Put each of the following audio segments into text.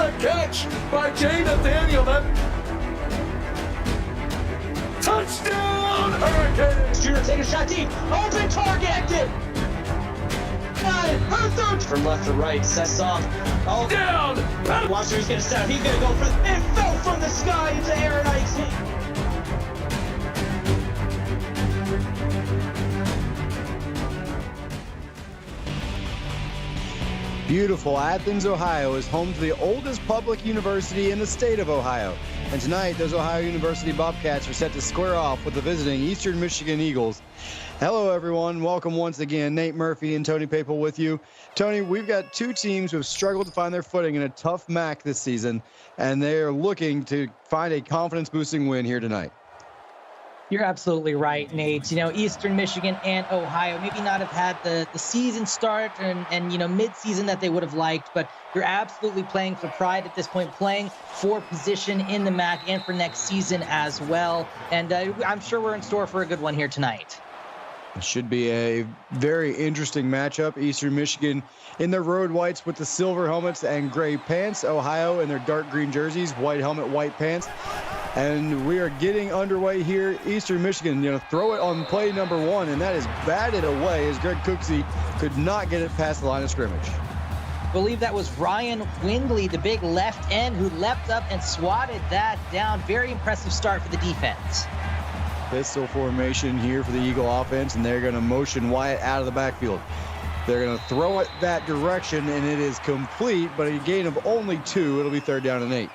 a catch by Jay Nathaniel. Touchdown, Hurricanes! Junior take a shot deep. Open target. Her third from left to right. Sets off. Oh, Down! watch who's gonna step. He's gonna go for it. Fell from the sky into Aaron Icing. Beautiful Athens, Ohio is home to the oldest public university in the state of Ohio. And tonight, those Ohio University Bobcats are set to square off with the visiting Eastern Michigan Eagles. Hello, everyone. Welcome once again. Nate Murphy and Tony Papel with you. Tony, we've got two teams who have struggled to find their footing in a tough MAC this season, and they are looking to find a confidence-boosting win here tonight. You're absolutely right, Nate. You know, Eastern Michigan and Ohio maybe not have had the season start and mid-season that they would have liked, but you're absolutely playing for pride at this point, playing for position in the MAC and for next season as well. And I'm sure we're in store for a good one here tonight. It should be a very interesting matchup. Eastern Michigan in their road whites with the silver helmets and gray pants. Ohio in their dark green jerseys, white helmet, white pants. And we are getting underway here. Eastern Michigan, throw it on play number 1, and that is batted away as Greg Cooksey could not get it past the line of scrimmage. I believe that was Ryan Windley, the big left end, who leapt up and swatted that down. Very impressive start for the defense. Pistol formation here for the Eagle offense, and they're going to motion Wyatt out of the backfield. They're going to throw it that direction, and it is complete, but a gain of only 2. It'll be 3rd down and 8.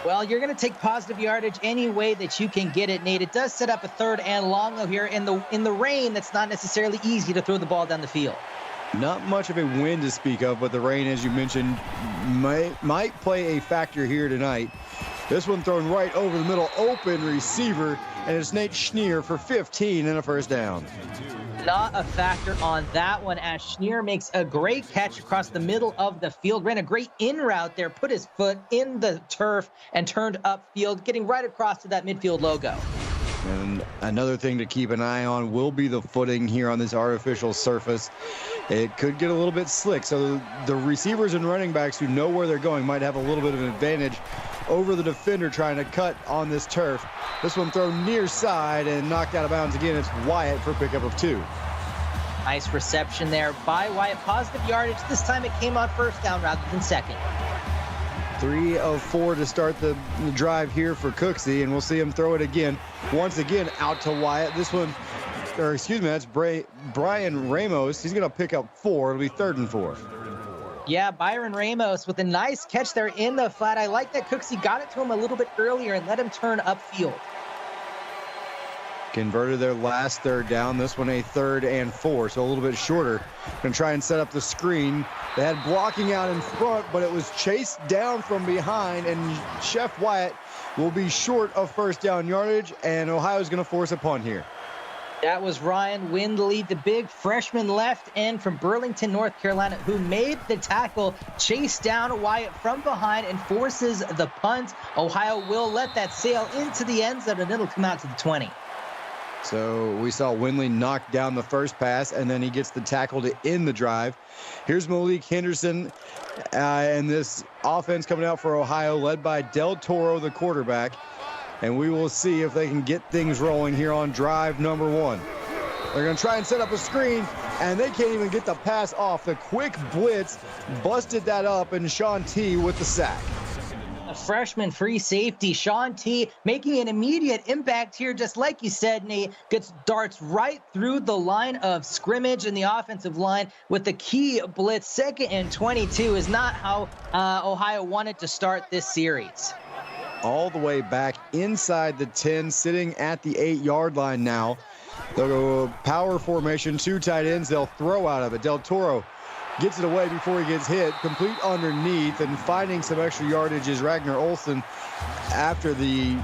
Well, you're going to take positive yardage any way that you can get it, Nate. It does set up a 3rd and long, though, here in the rain. That's not necessarily easy to throw the ball down the field. Not much of a wind to speak of, but the rain, as you mentioned, might play a factor here tonight. This one thrown right over the middle, open receiver, and it's Nate Schneer for 15 and a 1st down. Not a factor on that one, as Schneer makes a great catch across the middle of the field. Ran a great in route there, put his foot in the turf and turned upfield, getting right across to that midfield logo. And another thing to keep an eye on will be the footing here on this artificial surface. It could get a little bit slick, so the receivers and running backs who know where they're going might have a little bit of an advantage over the defender trying to cut on this turf. This one thrown near side and knocked out of bounds again. It's Wyatt for a pickup of 2. Nice reception there by Wyatt. Positive yardage. This time it came on 1st down rather than 2nd. 3 of 4 to start the drive here for Cooksey, and we'll see him throw it again. Once again out to Wyatt. This one, that's Brian Ramos. He's going to pick up 4. It'll be 3rd and 4. Yeah, Byron Ramos with a nice catch there in the flat. I like that Cooksey got it to him a little bit earlier and let him turn upfield. Converted their last 3rd down. This one a 3rd and 4, so a little bit shorter. Going to try and set up the screen. They had blocking out in front, but it was chased down from behind, and Chef Wyatt will be short of 1st down yardage, and Ohio's going to force a punt here. That was Ryan Windley, the big freshman left end from Burlington, North Carolina, who made the tackle, chased down Wyatt from behind, and forces the punt. Ohio will let that sail into the end zone, and it'll come out to the 20. So we saw Windley knock down the first pass, and then he gets the tackle to end the drive. Here's Malik Henderson, and this offense coming out for Ohio, led by Del Toro, the quarterback. And we will see if they can get things rolling here on drive number 1. They're going to try and set up a screen, and they can't even get the pass off. The quick blitz busted that up, and Sean T with the sack. A freshman free safety, Sean T, making an immediate impact here, just like you said, Nate. Darts right through the line of scrimmage and the offensive line with the key blitz. 2nd and 22 is not how Ohio wanted to start this series. All the way back inside the 10, sitting at the 8-yard line now. They'll go power formation, 2 tight ends. They'll throw out of it. Del Toro gets it away before he gets hit, complete underneath, and finding some extra yardage is Ragnar Olsen after the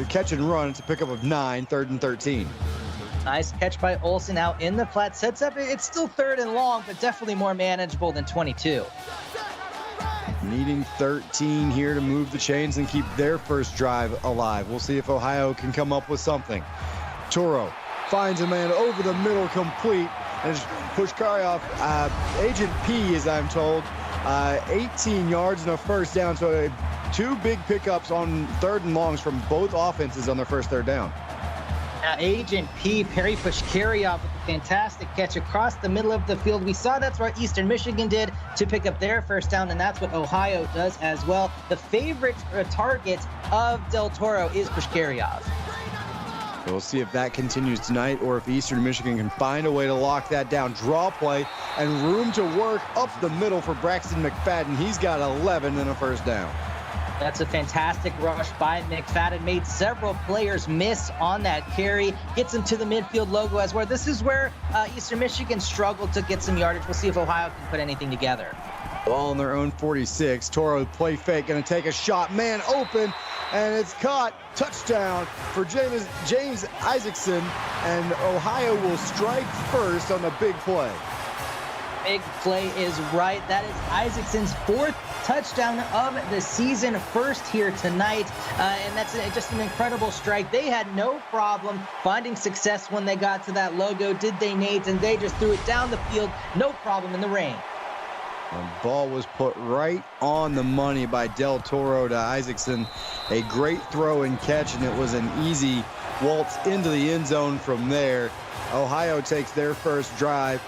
catch and run. It's a pickup of 9, 3rd and 13. Nice catch by Olsen out in the flat. Sets up, it's still 3rd and long, but definitely more manageable than 22. Needing 13 here to move the chains and keep their first drive alive. We'll see if Ohio can come up with something. Toro finds a man over the middle, complete, and Pushkaryov, Agent P, as I'm told, 18 yards and a first down. So two big pickups on 3rd and longs from both offenses on their first 3rd down. Now, Agent P, Perry Pushkaryov with a fantastic catch across the middle of the field. We saw that's what Eastern Michigan did to pick up their first down, and that's what Ohio does as well. The favorite target of Del Toro is Pushkaryov. We'll see if that continues tonight or if Eastern Michigan can find a way to lock that down. Draw play and room to work up the middle for Braxton McFadden. He's got 11 and a first down. That's a fantastic rush by McFadden. Made several players miss on that carry. Gets him to the midfield logo as well. This is where Eastern Michigan struggled to get some yardage. We'll see if Ohio can put anything together. Ball on their own 46. Toro play fake, going to take a shot. Man open, and it's caught. Touchdown for James Isaacson, and Ohio will strike first on the big play. Big play is right. That is Isaacson's 4th touchdown of the season, first here tonight, and that's just an incredible strike. They had no problem finding success when they got to that logo, did they, Nate? And they just threw it down the field, no problem in the rain. The ball was put right on the money by Del Toro to Isaacson. A great throw and catch, and it was an easy waltz into the end zone from there. Ohio takes their first drive.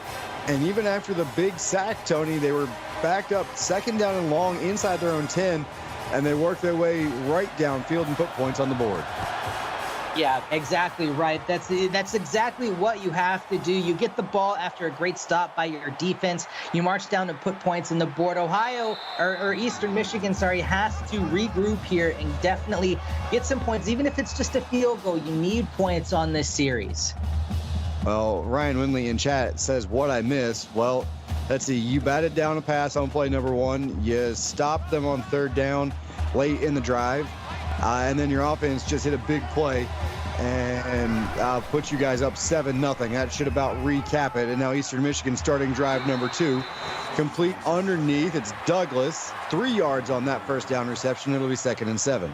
And even after the big sack, Tony, they were backed up 2nd down and long inside their own 10, and they worked their way right downfield and put points on the board. Yeah, exactly right. That's exactly what you have to do. You get the ball after a great stop by your defense. You march down and put points on the board. Ohio, or Eastern Michigan, has to regroup here and definitely get some points. Even if it's just a field goal, you need points on this series. Well, Ryan Winley in chat says, what I missed. Well, let's see. You batted down a pass on play number 1. You stopped them on 3rd down late in the drive. And then your offense just hit a big play and put you guys up 7-0. That should about recap it. And now Eastern Michigan starting drive number 2. Complete underneath. It's Douglas. 3 yards on that first down reception. It'll be 2nd and 7.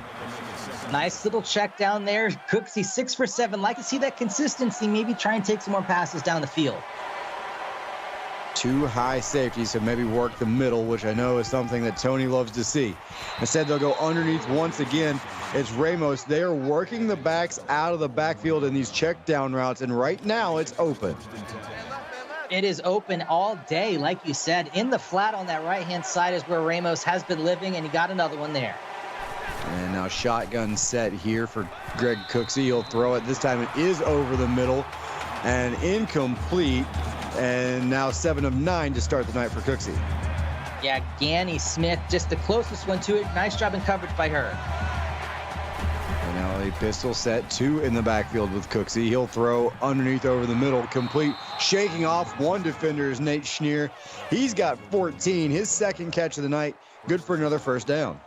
Nice little check down there. Cooksey 6 for 7. Like to see that consistency. Maybe try and take some more passes down the field. 2 high safeties, so maybe work the middle, which I know is something that Tony loves to see. Instead, they'll go underneath once again. It's Ramos. They are working the backs out of the backfield in these check down routes, and right now it's open. It is open all day, like you said. In the flat on that right-hand side is where Ramos has been living, and he got another one there. And now shotgun set here for Greg Cooksey. He'll throw it. This time it is over the middle and incomplete. And now 7 of 9 to start the night for Cooksey. Yeah, Ganny Smith, just the closest one to it. Nice job in coverage by her. And now a pistol set, 2 in the backfield with Cooksey. He'll throw underneath over the middle, complete, shaking off one defender is Nate Schneer. He's got 14, his 2nd catch of the night. Good for another first down.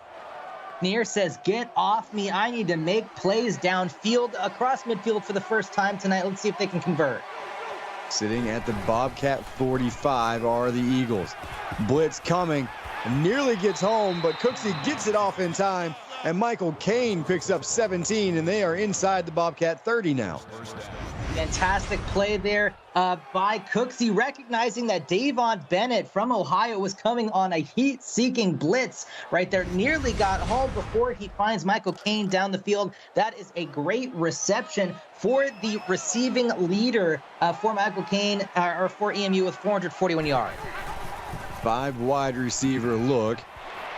Schneer says, get off me. I need to make plays downfield, across midfield for the first time tonight. Let's see if they can convert. Sitting at the Bobcat 45 are the Eagles. Blitz coming, nearly gets home, but Cooksey gets it off in time, and Michael Kane picks up 17, and they are inside the Bobcat 30 now. Fantastic play there by Cooksey, recognizing that Davon Bennett from Ohio was coming on a heat-seeking blitz right there. Nearly got home before he finds Michael Kane down the field. That is a great reception for the receiving leader for Michael Kane, or for EMU, with 441 yards. 5 wide receiver look.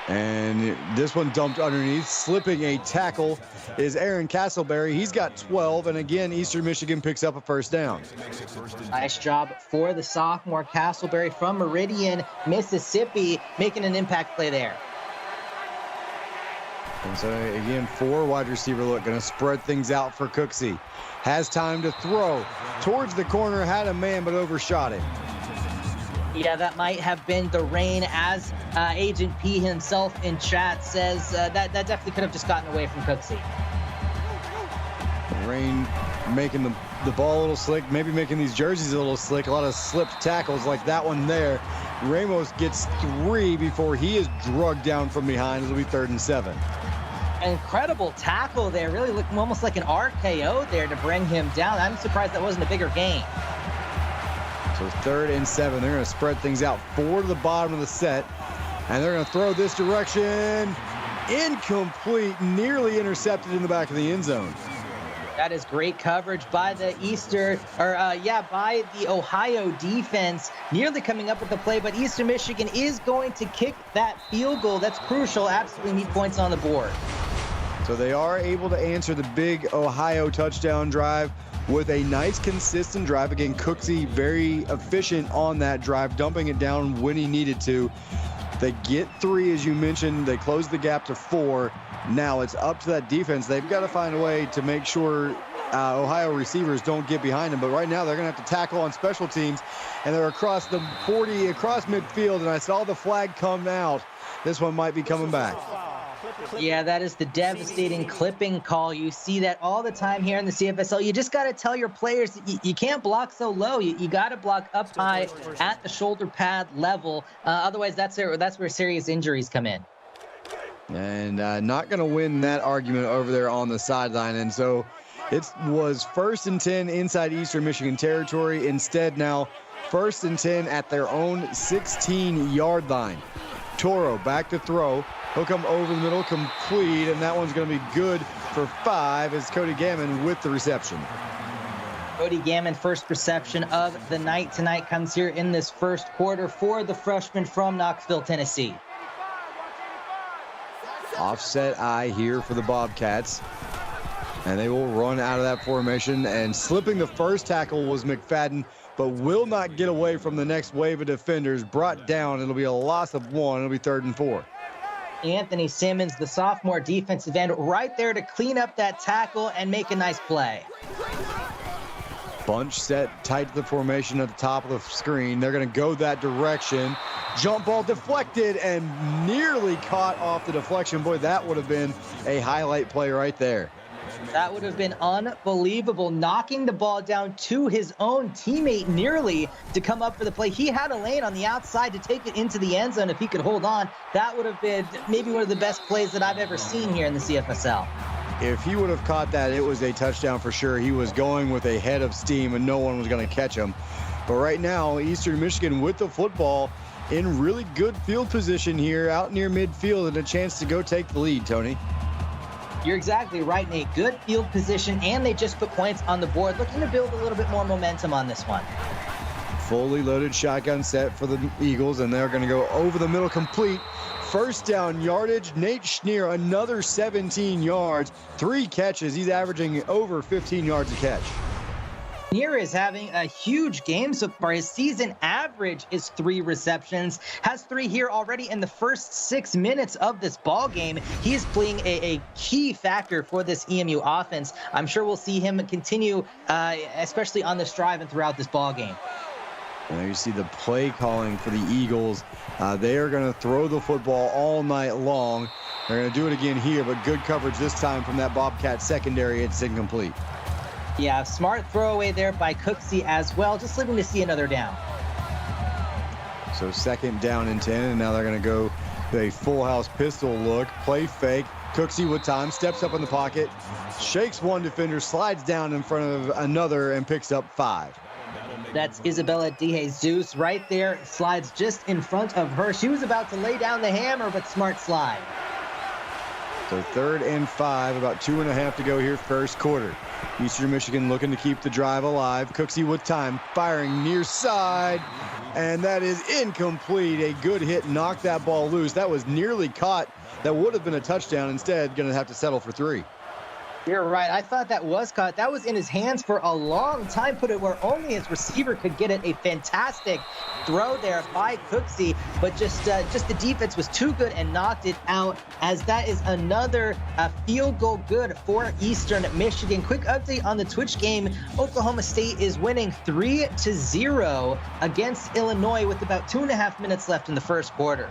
And this one dumped underneath. Slipping a tackle is Aaron Castleberry. He's got 12. And again, Eastern Michigan picks up a first down. Nice job for the sophomore Castleberry from Meridian, Mississippi, making an impact play there. And so again, 4 wide receiver look. Going to spread things out for Cooksey. Has time to throw towards the corner. Had a man, but overshot him. Yeah, that might have been the rain, as Agent P himself in chat says. That definitely could have just gotten away from Cooksey. The rain making the ball a little slick, maybe making these jerseys a little slick. A lot of slipped tackles like that one there. Ramos gets 3 before he is drugged down from behind. It'll be 3rd and 7. Incredible tackle there. Really looking almost like an RKO there to bring him down. I'm surprised that wasn't a bigger gain. So 3rd and 7. They're going to spread things out 4 to the bottom of the set. And they're going to throw this direction. Incomplete, nearly intercepted in the back of the end zone. That is great coverage by the by the Ohio defense, nearly coming up with the play, but Eastern Michigan is going to kick that field goal. That's crucial. Absolutely need points on the board. So they are able to answer the big Ohio touchdown drive with a nice, consistent drive. Again, Cooksey very efficient on that drive, dumping it down when he needed to. They get 3, as you mentioned. They close the gap to 4. Now it's up to that defense. They've got to find a way to make sure Ohio receivers don't get behind them. But right now they're going to have to tackle on special teams. And they're across the 40, across midfield. And I saw the flag come out. This one might be coming back. Yeah, that is the devastating clipping call. You see that all the time here in the CFSL. You just got to tell your players you can't block so low. You got to block up high at the shoulder pad level. Otherwise, that's where serious injuries come in. And not going to win that argument over there on the sideline. And so it was 1st and 10 inside Eastern Michigan territory. Instead, now 1st and 10 at their own 16-yard line. Toro back to throw. He'll come over the middle, complete, and that one's going to be good for 5 as Cody Gammon with the reception. Cody Gammon, first reception of the night tonight, comes here in this first quarter for the freshman from Knoxville, Tennessee. Offset eye here for the Bobcats. And they will run out of that formation. And slipping the first tackle was McFadden, but will not get away from the next wave of defenders. Brought down. It'll be a loss of 1. It'll be 3rd and 4. Anthony Simmons, the sophomore defensive end, right there to clean up that tackle and make a nice play. Bunch set tight to the formation at the top of the screen. They're going to go that direction. Jump ball deflected and nearly caught off the deflection. Boy, that would have been a highlight play right there. That would have been unbelievable, knocking the ball down to his own teammate nearly to come up for the play. He had a lane on the outside to take it into the end zone if he could hold on. That would have been maybe one of the best plays that I've ever seen here in the CFSL. If he would have caught that, it was a touchdown for sure. He was going with a head of steam and no one was going to catch him. But right now, Eastern Michigan with the football in really good field position here out near midfield and a chance to go take the lead, Tony. You're exactly right, Nate. Good field position, and they just put points on the board, looking to build a little bit more momentum on this one. Fully loaded shotgun set for the Eagles, and they're going to go over the middle, complete. First down yardage. Nate Schneer, another 17 yards, 3 catches. He's averaging over 15 yards a catch. Schneer is having a huge game so far. His season average is 3 receptions, has 3 here already in the first 6 minutes of this ball game. He is playing a key factor for this EMU offense. I'm sure we'll see him continue, especially on this drive and throughout this ball game. And there you see the play calling for the Eagles. They are going to throw the football all night long. They're going to do it again here, but good coverage this time from that Bobcat secondary. It's incomplete. Yeah, smart throwaway there by Cooksey as well. Just looking to see another down. So 2nd down and 10, and now they're going to go a full house pistol look. Play fake. Cooksey with time, steps up in the pocket, shakes one defender, slides down in front of another, and picks up 5. That's Isabella DeJesus right there, slides just in front of her. She was about to lay down the hammer, but smart slide. So 3rd and 5, about 2.5 to go here, first quarter. Eastern Michigan looking to keep the drive alive. Cooksey with time, firing near side, and that is incomplete. A good hit knocked that ball loose. That was nearly caught. That would have been a touchdown. Instead, going to have to settle for 3. You're right. I thought that was caught. That was in his hands for a long time. Put it where only his receiver could get it. A fantastic throw there by Cooksey, but just the defense was too good and knocked it out. As that is another field goal good for Eastern Michigan. Quick update on the Twitch game. Oklahoma State is winning 3-0 against Illinois with about 2.5 minutes left in the first quarter.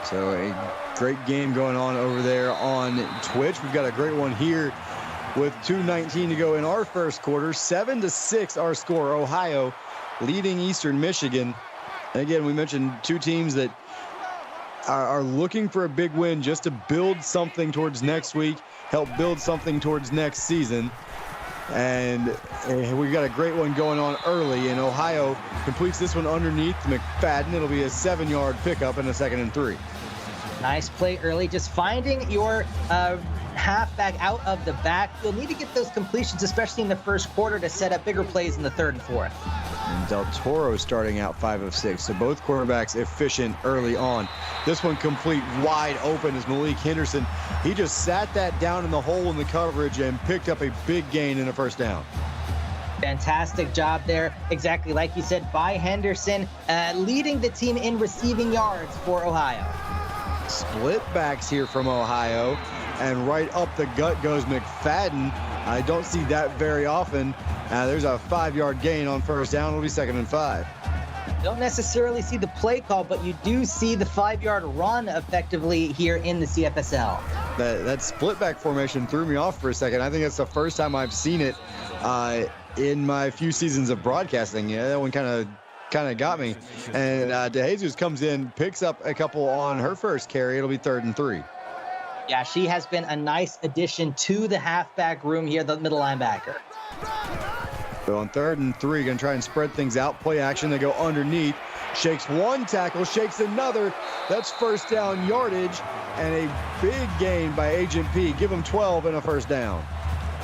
So a great game going on over there on Twitch. We've got a great one here with 2:19 to go in our first quarter. 7-6 our score. Ohio leading Eastern Michigan. And again, we mentioned 2 teams that are looking for a big win just to build something towards next week, help build something towards next season. And we've got a great one going on early, and Ohio completes this one underneath McFadden. It'll be a 7-yard pickup and a 2nd and 3. Nice play early, just finding your halfback out of the backfield. Need to get those completions, especially in the first quarter, to set up bigger plays in the 3rd and 4th. And Del Toro starting out 5 of 6. So both quarterbacks efficient early on. This one complete wide open is Malik Henderson. He just sat that down in the hole in the coverage and picked up a big gain in a 1st down. Fantastic job there. Exactly like you said, by Henderson, leading the team in receiving yards for Ohio. Split backs here from Ohio, and right up the gut goes McFadden. I don't see that very often. There's a 5-yard gain on 1st down. It'll be 2nd and 5. Don't necessarily see the play call, but you do see the 5-yard run effectively here in the CFSL. That split back formation threw me off for a second. I think that's the first time I've seen it in my few seasons of broadcasting. Yeah, that one kind of got me. And DeJesus comes in, picks up a couple on her first carry. It'll be 3rd and 3. Yeah, she has been a nice addition to the halfback room here, the middle linebacker. So on 3rd and 3, going to try and spread things out. Play action. They go underneath. Shakes one tackle, shakes another. That's 1st down yardage and a big gain by Agent P. Give him 12 and a 1st down.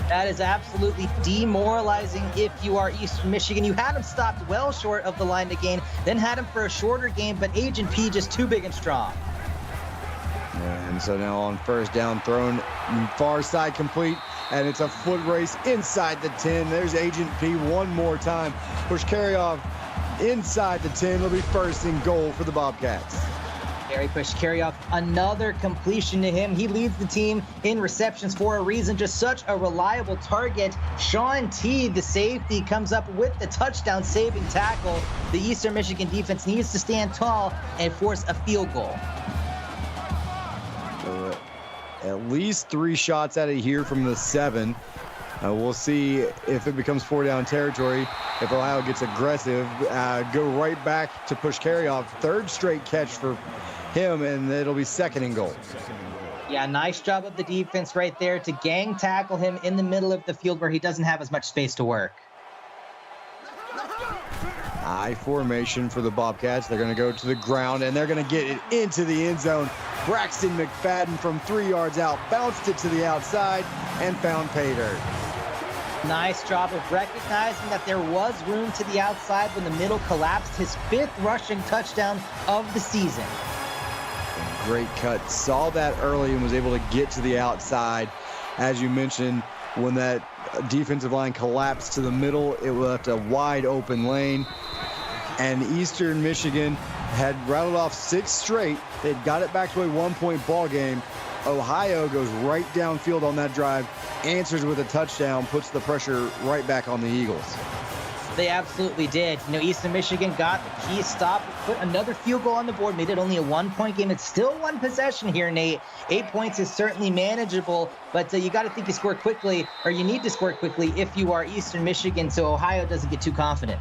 That is absolutely demoralizing if you are Eastern Michigan. You had him stopped well short of the line to gain, then had him for a shorter gain, but Agent P just too big and strong. And so now on 1st down, thrown far side complete, and it's a foot race inside the 10. There's Agent P one more time. Push carry off inside the 10. It'll be 1st and goal for the Bobcats. Gary push carry off, another completion to him. He leads the team in receptions for a reason. Just such a reliable target. Sean T, the safety, comes up with the touchdown saving tackle. The Eastern Michigan defense needs to stand tall and force a field goal. So, at least 3 shots out of here from the 7. We'll see if it becomes 4-down territory. If Ohio gets aggressive, go right back to push carry off. 3rd straight catch for him, and it'll be 2nd and goal. Yeah, nice job of the defense right there to gang tackle him in the middle of the field where he doesn't have as much space to work. I formation for the Bobcats. They're going to go to the ground, and they're going to get it into the end zone. Braxton McFadden from 3 yards out bounced it to the outside and found pay dirt. Nice job of recognizing that there was room to the outside when the middle collapsed. His 5th rushing touchdown of the season. Great cut. Saw that early and was able to get to the outside. As you mentioned, when that defensive line collapsed to the middle, it left a wide open lane. And Eastern Michigan had rattled off 6 straight. They'd got it back to a 1-point ball game. Ohio goes right downfield on that drive, answers with a touchdown, puts the pressure right back on the Eagles. They absolutely did. You know, Eastern Michigan got the key stop, put another field goal on the board, made it only a 1-point game. It's still 1 possession here, Nate. 8 points is certainly manageable, but you got to think you score quickly, or you need to score quickly if you are Eastern Michigan, so Ohio doesn't get too confident.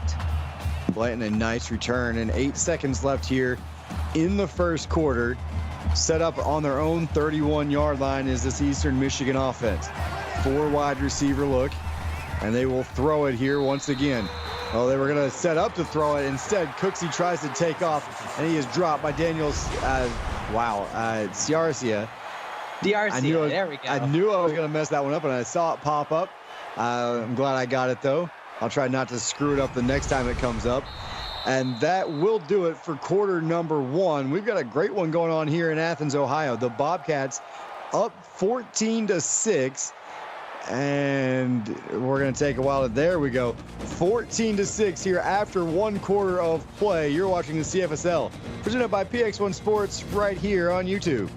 Blanton, a nice return, and 8 seconds left here in the first quarter. Set up on their own 31-yard line is this Eastern Michigan offense. 4 wide receiver look, and they will throw it here once again. Well, they were going to set up to throw it. Instead, Cooksey tries to take off, and he is dropped by Daniel Ciarcia. There we go. I knew I was going to mess that one up, and I saw it pop up. I'm glad I got it, though. I'll try not to screw it up the next time it comes up. And that will do it for quarter number 1. We've got a great one going on here in Athens, Ohio. The Bobcats up 14-6. And we're going to take a while. There we go. 14-6 here after 1 quarter of play. You're watching the CFSL, presented by PX1 Sports right here on YouTube.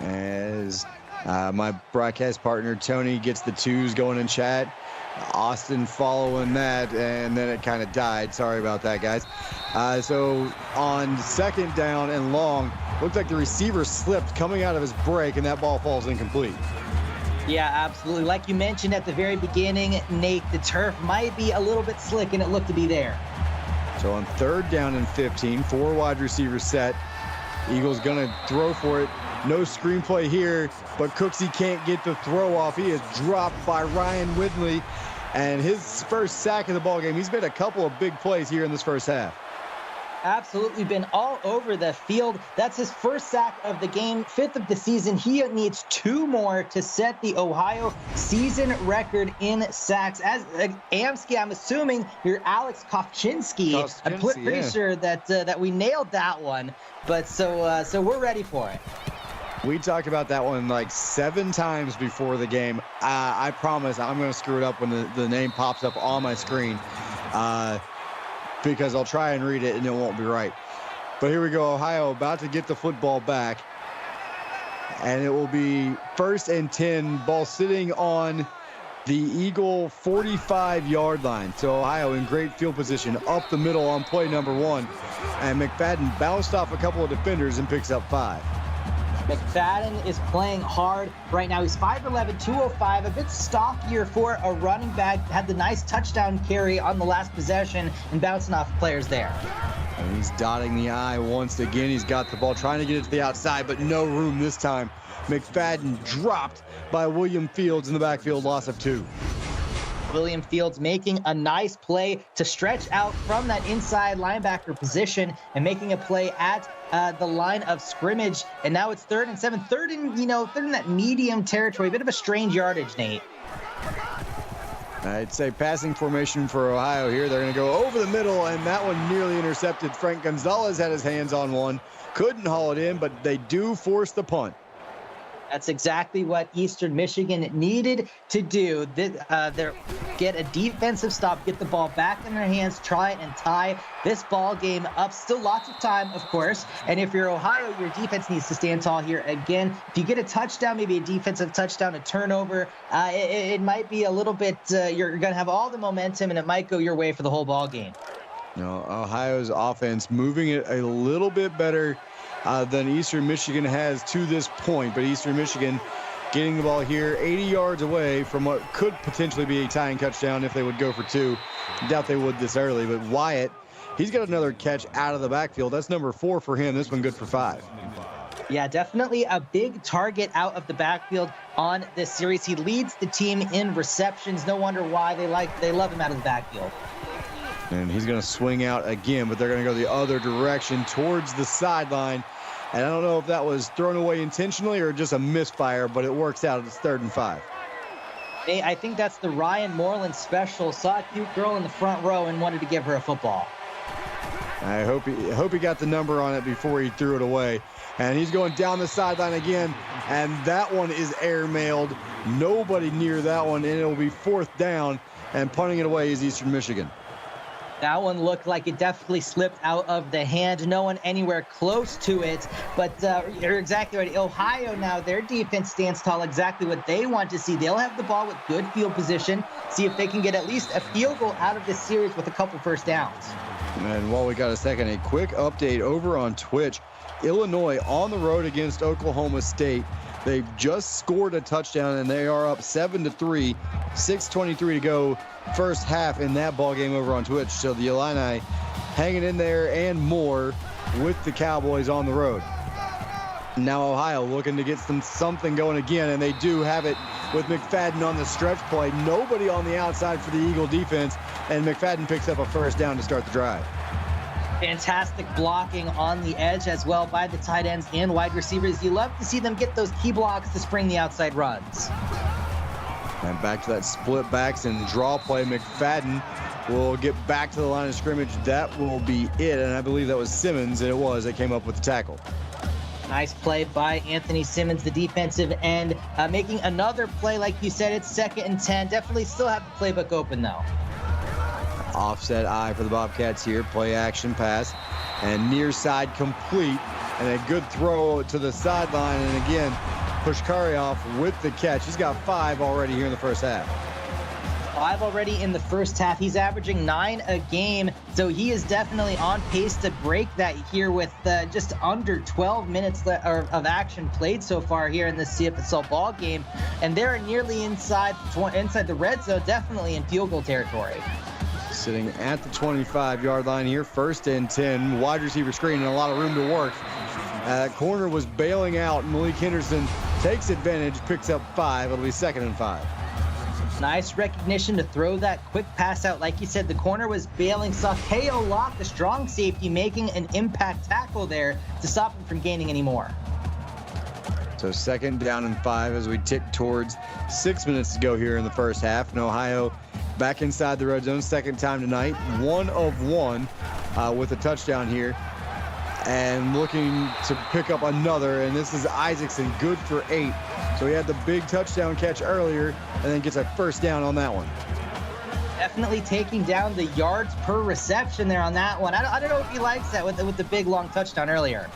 As my broadcast partner Tony gets the 2s going in chat. Austin following that, and then it kind of died. Sorry about that, guys. So on 2nd down and long, looked like the receiver slipped coming out of his break, and that ball falls incomplete. Yeah, absolutely. Like you mentioned at the very beginning, Nate, the turf might be a little bit slick, and it looked to be there. So on 3rd down and 15, 4 wide receivers set. Eagles gonna throw for it. No screenplay here, but Cooksey can't get the throw off. He is dropped by Ryan Whitley, and his first sack of the ball game. He's made a couple of big plays here in this first half. Absolutely been all over the field. That's his first sack of the game, 5th of the season. He needs 2 more to set the Ohio season record in sacks. As Amsky, I'm assuming you're Alex Kovchinski. I'm pretty sure that we nailed that one. But so we're ready for it. We talked about that one like 7 times before the game. I promise I'm going to screw it up when the name pops up on my screen. Because I'll try and read it and it won't be right. But here we go. Ohio about to get the football back. And it will be 1st and 10, ball sitting on the Eagle 45-yard line. So Ohio in great field position up the middle on play number 1. And McFadden bounced off a couple of defenders and picks up 5. McFadden is playing hard right now. He's 5'11", 205, a bit stockier for a running back. Had the nice touchdown carry on the last possession and bouncing off players there. And he's dotting the I once again. He's got the ball, trying to get it to the outside, but no room this time. McFadden dropped by William Fields in the backfield, loss of 2. William Fields making a nice play to stretch out from that inside linebacker position and making a play at the line of scrimmage. And now it's 3rd and 7, third in that medium territory. A bit of a strange yardage, Nate. I'd say passing formation for Ohio here. They're going to go over the middle, and that one nearly intercepted. Frank Gonzalez had his hands on one. Couldn't haul it in, but they do force the punt. That's exactly what Eastern Michigan needed to do. Get a defensive stop, get the ball back in their hands, try and tie this ball game up. Still lots of time, of course. And if you're Ohio, your defense needs to stand tall here again. If you get a touchdown, maybe a defensive touchdown, a turnover, it might be a little bit, you're going to have all the momentum, and it might go your way for the whole ball game. Ohio's offense moving it a little bit better than Eastern Michigan has to this point, but Eastern Michigan getting the ball here 80 yards away from what could potentially be a tying touchdown if they would go for 2. Doubt they would this early, but Wyatt, he's got another catch out of the backfield. That's number 4 for him. This one good for 5. Yeah, definitely a big target out of the backfield on this series. He leads the team in receptions. No wonder why they love him out of the backfield. And he's going to swing out again, but they're going to go the other direction towards the sideline. And I don't know if that was thrown away intentionally or just a misfire, but it works out. It's 3rd and 5. Hey, I think that's the Ryan Moreland special. Saw a cute girl in the front row and wanted to give her a football. I hope he got the number on it before he threw it away. And he's going down the sideline again, and that one is airmailed. Nobody near that one, and it'll be 4th down, and punting it away is Eastern Michigan. That one looked like it definitely slipped out of the hand. No one anywhere close to it. But you're exactly right. Ohio now, their defense stands tall, exactly what they want to see. They'll have the ball with good field position. See if they can get at least a field goal out of this series with a couple first downs. And while we got a second, a quick update over on Twitch. Illinois on the road against Oklahoma State. They've just scored a touchdown, and they are up 7-3, 6:23 to go, first half in that ball game over on Twitch. So the Illini hanging in there and more with the Cowboys on the road. Now Ohio looking to get something going again, and they do have it with McFadden on the stretch play. Nobody on the outside for the Eagle defense, and McFadden picks up a first down to start the drive. Fantastic blocking on the edge as well by the tight ends and wide receivers. You love to see them get those key blocks to spring the outside runs. And back to that split backs and draw play. McFadden will get back to the line of scrimmage. That will be it. And I believe that was Simmons, and it was that came up with the tackle. Nice play by Anthony Simmons, the defensive end, making another play. Like you said, it's 2nd and 10. Definitely still have the playbook open, though. Offset eye for the Bobcats here. Play action pass. And near side complete. And a good throw to the sideline. And again, Pushkarioff with the catch. He's got 5 already here in the first half. 5 already in the first half. He's averaging 9 a game, so he is definitely on pace to break that here with just under 12 minutes of action played so far here in this CFSL ball game, and they're nearly inside the red zone, definitely in field goal territory. Sitting at the 25-yard line here, 1st and 10. Wide receiver screen and a lot of room to work. Corner was bailing out. Malik Henderson takes advantage, picks up 5. It'll be 2nd and 5. Nice recognition to throw that quick pass out. Like you said, the corner was bailing. Saw K.O. Locke, the strong safety, making an impact tackle there to stop him from gaining any more. So 2nd down and 5 as we tick towards 6 minutes to go here in the first half. And Ohio back inside the red zone, 2nd time tonight. 1 of 1 with a touchdown here. And looking to pick up another. And this is Isaacson, good for 8. So he had the big touchdown catch earlier and then gets a 1st down on that one. Definitely taking down the yards per reception there on that one. I don't know if he likes that with the big long touchdown earlier.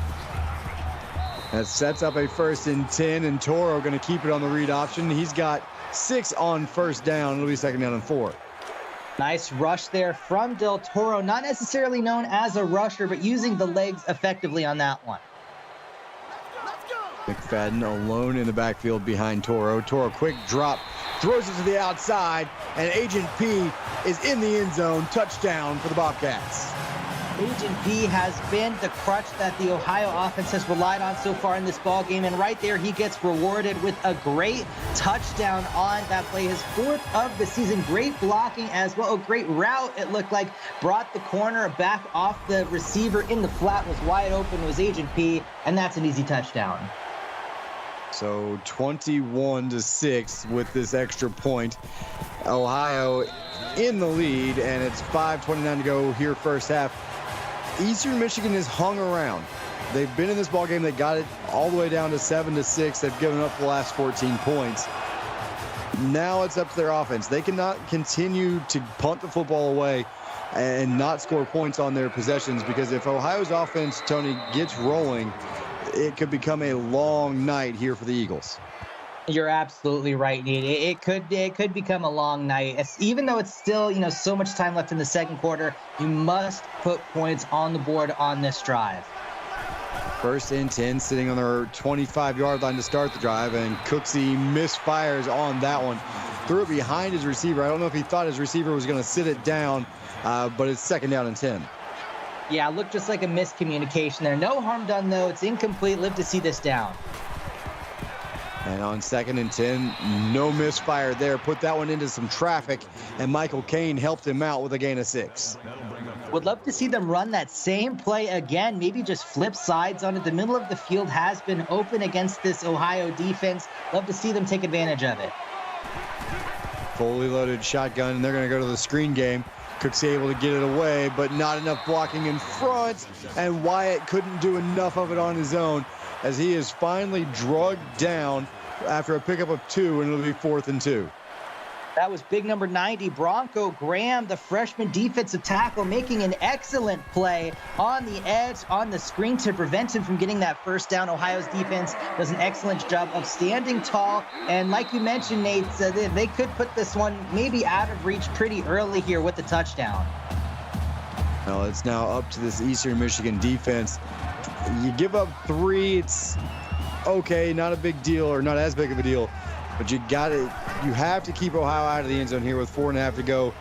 That sets up a 1st and 10, and Toro going to keep it on the read option. He's got 6 on 1st down. It'll be 2nd down and 4. Nice rush there from Del Toro. Not necessarily known as a rusher, but using the legs effectively on that one. McFadden alone in the backfield behind Toro. Toro, quick drop, throws it to the outside, and Agent P is in the end zone. Touchdown for the Bobcats. Agent P has been the crutch that the Ohio offense has relied on so far in this ball game, and right there he gets rewarded with a great touchdown on that play, his 4th of the season. Great blocking as well, a great route it looked like, brought the corner back off the receiver in the flat, was wide open, was Agent P, and that's an easy touchdown. So 21-6 with this extra point. Ohio in the lead, and it's 5:29 to go here first half. Eastern Michigan has hung around. They've been in this ball game. They got it all the way down to 7-6. They've given up the last 14 points. Now it's up to their offense. They cannot continue to punt the football away and not score points on their possessions, because if Ohio's offense, Tony, gets rolling, it could become a long night here for the Eagles. You're absolutely right, Nate. It could become a long night. Even though it's still, so much time left in the second quarter, you must put points on the board on this drive. 1st and 10, sitting on their 25-yard line to start the drive, and Cooksey misfires on that one. Threw it behind his receiver. I don't know if he thought his receiver was going to sit it down, but it's 2nd down and 10. Yeah, it looked just like a miscommunication there. No harm done, though. It's incomplete. Live to see this down. And on 2nd and 10, no misfire there. Put that one into some traffic, and Michael Kane helped him out with a gain of 6. Would love to see them run that same play again, maybe just flip sides on it. The middle of the field has been open against this Ohio defense. Love to see them take advantage of it. Fully loaded shotgun, and they're going to go to the screen game. Cook's able to get it away, but not enough blocking in front, and Wyatt couldn't do enough of it on his own as he is finally drugged down after a pickup of 2, and it'll be 4th and 2. That was big number 90, Bronco Graham, the freshman defensive tackle, making an excellent play on the edge, on the screen to prevent him from getting that 1st down. Ohio's defense does an excellent job of standing tall. And like you mentioned, Nate, they could put this one maybe out of reach pretty early here with the touchdown. Well, it's now up to this Eastern Michigan defense. You give up 3, it's okay, not a big deal, or not as big of a deal. But you have to keep Ohio out of the end zone here with 4.5 to go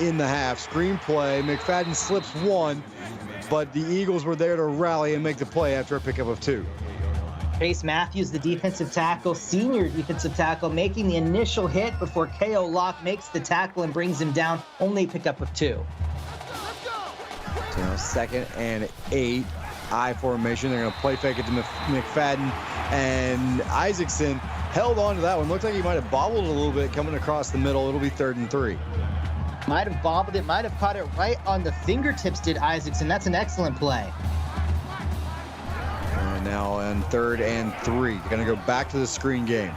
in the half. Screen play, McFadden slips 1, but the Eagles were there to rally and make the play after a pickup of 2. Chase Matthews, the defensive tackle, senior defensive tackle, making the initial hit before K.O. Locke makes the tackle and brings him down, only a pickup of 2. So now 2nd and 8, I formation. They're going to play fake it to McFadden, and Isaacson held on to that one. Looked like he might have bobbled a little bit coming across the middle. It'll be 3rd and 3. Might have bobbled it, might have caught it right on the fingertips, did Isaacson. That's an excellent play. And now on 3rd and 3. Going to go back to the screen game.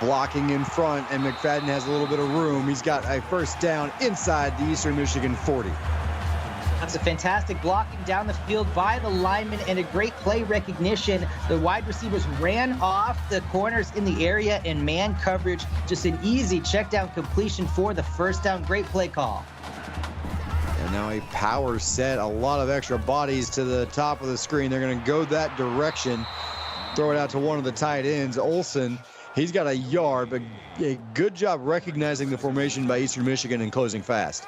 Blocking in front, and McFadden has a little bit of room. He's got a 1st down inside the Eastern Michigan 40. That's a fantastic blocking down the field by the lineman and a great play recognition. The wide receivers ran off the corners in the area in man coverage. Just an easy check down completion for the 1st down. Great play call. And now a power set, a lot of extra bodies to the top of the screen. They're going to go that direction. Throw it out to one of the tight ends, Olsen. He's got a yard, but a good job recognizing the formation by Eastern Michigan and closing fast.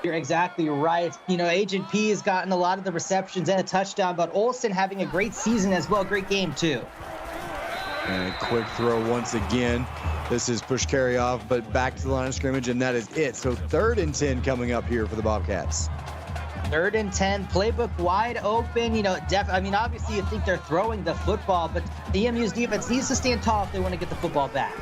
You're exactly right. Agent P has gotten a lot of the receptions and a touchdown, but Olsen having a great season as well. Great game, too. And a quick throw once again. This is Pushkaryov, but back to the line of scrimmage, and that is it. So 3rd and 10 coming up here for the Bobcats. 3rd and 10, playbook wide open. Obviously you think they're throwing the football, but the EMU's defense needs to stand tall if they want to get the football back.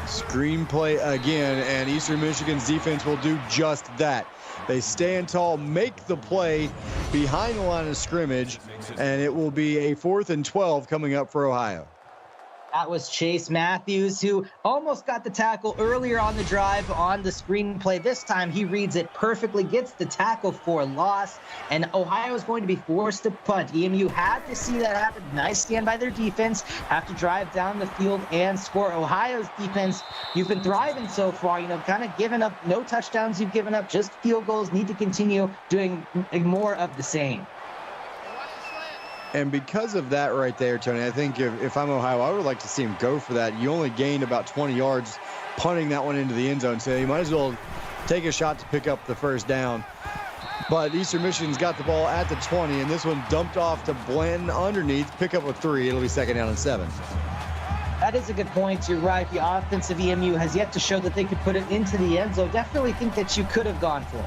Screenplay again, and Eastern Michigan's defense will do just that. They stand tall, make the play behind the line of scrimmage, and it will be a 4th and 12 coming up for Ohio. That was Chase Matthews, who almost got the tackle earlier on the drive on the screenplay. This time he reads it perfectly, gets the tackle for loss, and Ohio is going to be forced to punt. EMU had to see that happen. Nice stand by their defense, have to drive down the field and score. Ohio's defense, you've been thriving so far, kind of giving up no touchdowns you've given up, just field goals. Need to continue doing more of the same. And because of that right there, Tony, I think if I'm Ohio, I would like to see him go for that. You only gained about 20 yards punting that one into the end zone, so you might as well take a shot to pick up the first down. But Eastern Michigan's got the ball at the 20, and this one dumped off to Blanton underneath. Pick up a 3. It'll be 2nd down and 7. That is a good point. You're right. The offensive EMU has yet to show that they could put it into the end zone. Definitely think that you could have gone for it.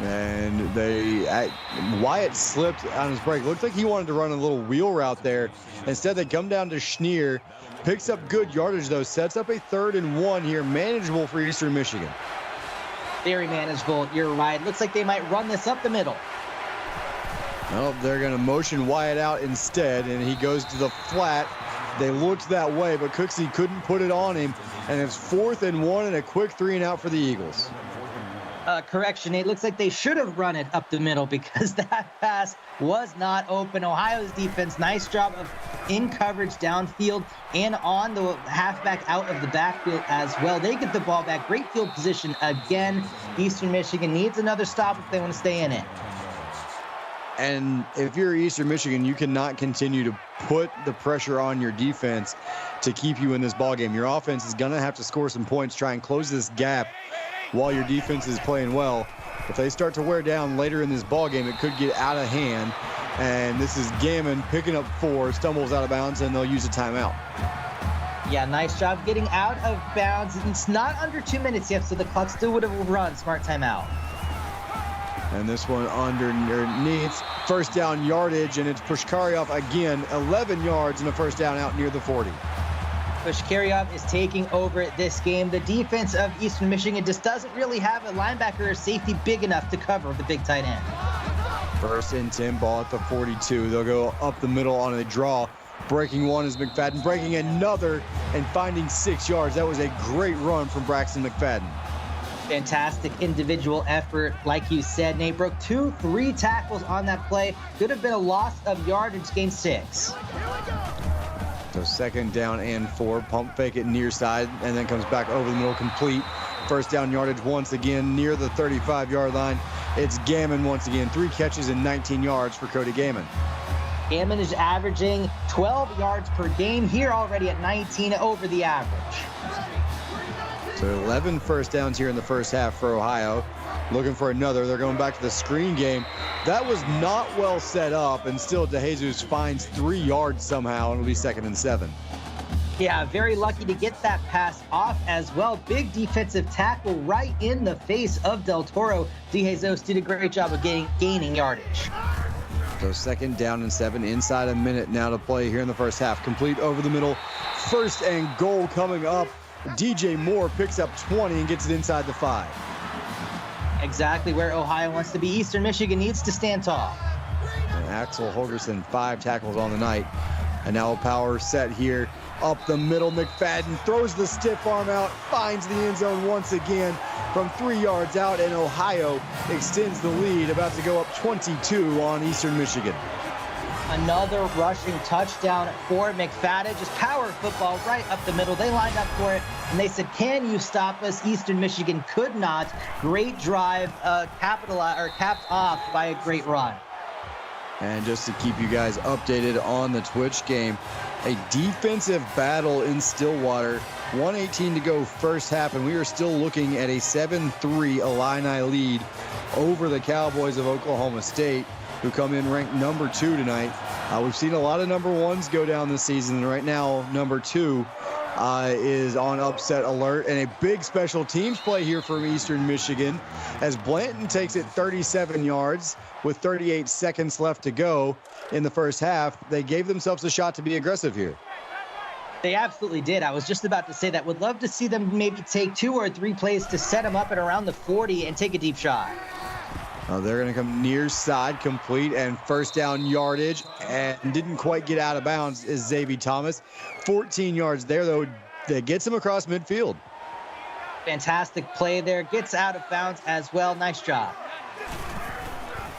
And Wyatt slipped on his break. Looked like he wanted to run a little wheel route there. Instead, they come down to Schneer. Picks up good yardage, though. Sets up a 3rd and 1 here. Manageable for Eastern Michigan. Very manageable. You're right. Looks like they might run this up the middle. Well, they're going to motion Wyatt out instead, and he goes to the flat. They looked that way, but Cooksey couldn't put it on him. And it's 4th and 1 and a quick 3 and out for the Eagles. Correction, it looks like they should have run it up the middle because that pass was not open. Ohio's defense, nice job of in coverage downfield and on the halfback out of the backfield as well. They get the ball back. Great field position again. Eastern Michigan needs another stop if they want to stay in it. And if you're Eastern Michigan, you cannot continue to put the pressure on your defense to keep you in this ballgame. Your offense is going to have to score some points, try and close this gap while your defense is playing well. If they start to wear down later in this ballgame, it could get out of hand. And this is Gammon picking up 4, stumbles out of bounds, and they'll use a timeout. Yeah, nice job getting out of bounds. It's not under 2 minutes yet, so the clock still would have run. Smart timeout. And this one underneath. 1st down yardage, and it's Pushkaryov again. 11 yards and a 1st down out near the 40. Pushkaryov is taking over this game. The defense of Eastern Michigan just doesn't really have a linebacker or safety big enough to cover the big tight end. 1st and 10, ball at the 42. They'll go up the middle on a draw. Breaking one is McFadden, breaking another and finding 6 yards. That was a great run from Braxton McFadden. Fantastic individual effort. Like you said, Nate, broke 2-3 tackles on that play. Could have been a loss of yardage, gained 6. So 2nd down and 4, pump fake it near side, and then comes back over the middle, complete. 1st down yardage once again near the 35-yard line. It's Gammon once again, 3 catches and 19 yards for Cody Gammon. Gammon is averaging 12 yards per game here already at 19, over the average. So 11 1st downs here in the first half for Ohio. Looking for another. They're going back to the screen game. That was not well set up, and still DeJesus finds 3 yards somehow, and it'll be 2nd and 7. Yeah, very lucky to get that pass off as well. Big defensive tackle right in the face of Del Toro. DeJesus did a great job of gaining yardage. So 2nd down and 7, inside a minute now to play here in the first half. Complete over the middle. 1st and goal coming up. DJ Moore picks up 20 and gets it inside the 5. Exactly where Ohio wants to be. Eastern Michigan needs to stand tall. And Axel Holgerson, 5 tackles on the night. And now a power set here up the middle. McFadden throws the stiff arm out, finds the end zone once again from 3 yards out, and Ohio extends the lead, about to go up 22 on Eastern Michigan. Another rushing touchdown for McFadden. Just power football right up the middle. They lined up for it, and they said, "Can you stop us?" Eastern Michigan could not. Great drive, capped off by a great run. And just to keep you guys updated on the Twitch game, A defensive battle in Stillwater. 1:18 to go first half, and we are still looking at a 7-3 Illini lead over the Cowboys of Oklahoma State, who come in ranked number 2 tonight. We've seen a lot of number 1s go down this season, and right now number 2 is on upset alert. And a big special teams play here from Eastern Michigan as Blanton takes it 37 yards with 38 seconds left to go in the first half. They gave themselves a shot to be aggressive here. They absolutely did. I was just about to say that. Would love to see them maybe take 2 or 3 plays to set them up at around the 40 and take a deep shot. They're going to come near side, complete, and first down yardage, and didn't quite get out of bounds is Xavier Thomas. 14 yards there, though, that gets him across midfield. Fantastic play there. Gets out of bounds as well. Nice job.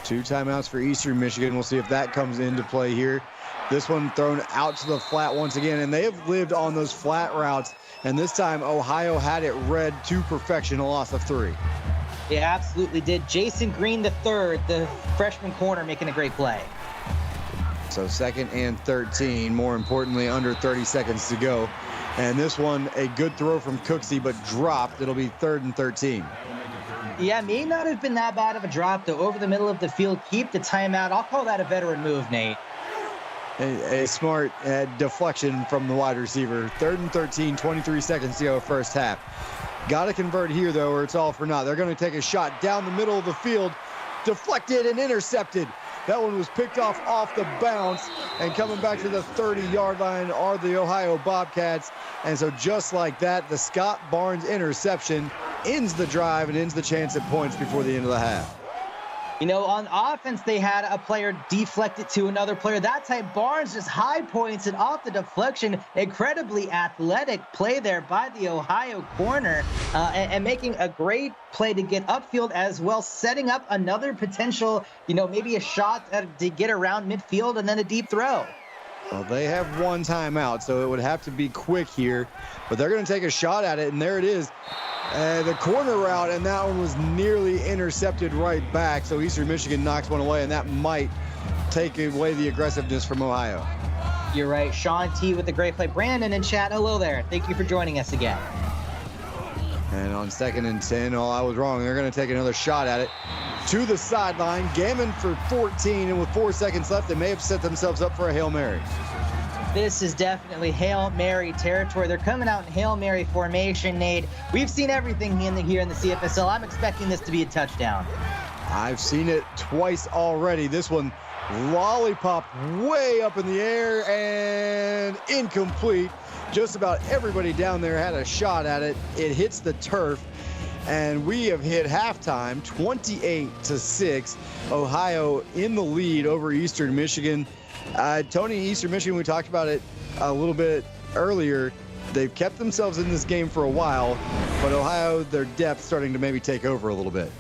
2 timeouts for Eastern Michigan. We'll see if that comes into play here. This one thrown out to the flat once again, and they have lived on those flat routes, and this time Ohio had it read to perfection, a loss of 3. They absolutely did. Jason Green III, the freshman corner, making a great play. So 2nd and 13, more importantly, under 30 seconds to go. And this one, a good throw from Cooksey, but dropped. It'll be 3rd and 13. Yeah, may not have been that bad of a drop, though. Over the middle of the field, keep the timeout. I'll call that a veteran move, Nate. A smart deflection from the wide receiver. 3rd and 13, 23 seconds to go first half. Got to convert here, though, or it's all for naught. They're going to take a shot down the middle of the field. Deflected and intercepted. That one was picked off the bounce, and coming back to the 30-yard line are the Ohio Bobcats. And so just like that, the Scott Barnes interception ends the drive and ends the chance at points before the end of the half. You know, on offense, they had a player deflect it to another player. That time, Barnes just high points it off the deflection. Incredibly athletic play there by the Ohio corner and making a great play to get upfield as well, setting up another potential, maybe a shot to get around midfield and then a deep throw. Well, they have 1 timeout, so it would have to be quick here. But they're going to take a shot at it, and there it is. The corner route, and that one was nearly intercepted right back. So Eastern Michigan knocks one away, and that might take away the aggressiveness from Ohio. You're right. Sean T with the great play. Brandon in chat, hello there. Thank you for joining us again. And on 2nd and 10, I was wrong. They're going to take another shot at it to the sideline. Gammon for 14, and with 4 seconds left, they may have set themselves up for a Hail Mary. This is definitely Hail Mary territory. They're coming out in Hail Mary formation, Nate. We've seen everything here in the CFSL. I'm expecting this to be a touchdown. I've seen it twice already. This one lollipop way up in the air and incomplete. Just about everybody down there had a shot at it. It hits the turf, and we have hit halftime, 28-6. Ohio in the lead over Eastern Michigan. Tony, Eastern Michigan, we talked about it a little bit earlier. They've kept themselves in this game for a while, but Ohio, their depth starting to maybe take over a little bit.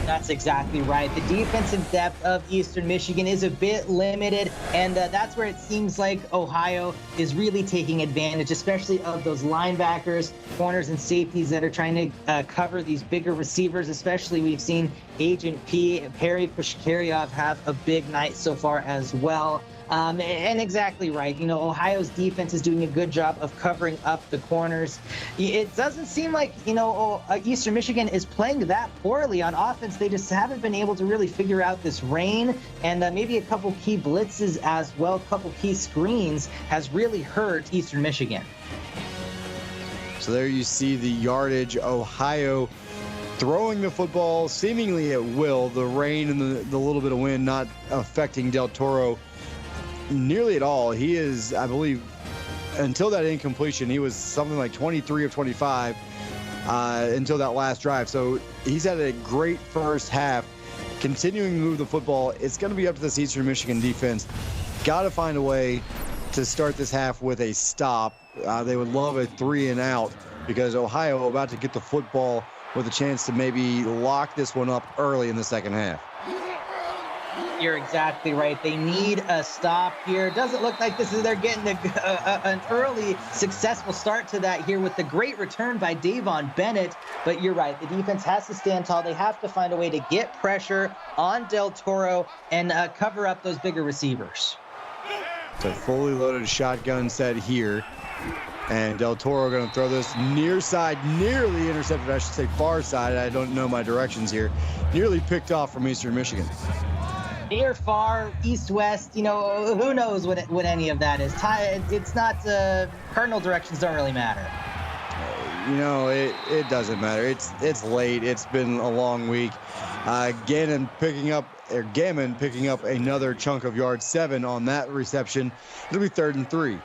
That's exactly right. The defensive depth of Eastern Michigan is a bit limited, and that's where it seems like Ohio is really taking advantage, especially of those linebackers, corners, and safeties that are trying to cover these bigger receivers. Especially, we've seen Agent P, Perry Pushkaryov, have a big night so far as well. And exactly right. Ohio's defense is doing a good job of covering up the corners. It doesn't seem like, Eastern Michigan is playing that poorly on offense. They just haven't been able to really figure out this rain, and maybe a couple key blitzes as well, a couple key screens has really hurt Eastern Michigan. So there you see the yardage. Ohio throwing the football seemingly at will. The rain and the little bit of wind not affecting Del Toro nearly at all. He is, I believe, until that incompletion, he was something like 23 of 25 until that last drive. So he's had a great first half, continuing to move the football. It's going to be up to this Eastern Michigan defense. Got to find a way to start this half with a stop. They would love a 3 and out, because Ohio about to get the football with a chance to maybe lock this one up early in the second half. You're exactly right. They need a stop here. Doesn't look like they're getting an early successful start to that here with the great return by Davon Bennett. But you're right. The defense has to stand tall. They have to find a way to get pressure on Del Toro and cover up those bigger receivers. So fully loaded shotgun set here. And Del Toro going to throw this near side, nearly intercepted, I should say far side. I don't know my directions here. Nearly picked off from Eastern Michigan. Near, far, east, west, who knows what any of that is. It's not, cardinal directions don't really matter. It doesn't matter. It's late. It's been a long week. Gammon picking up another chunk of yard 7 on that reception. It'll be 3rd and 3.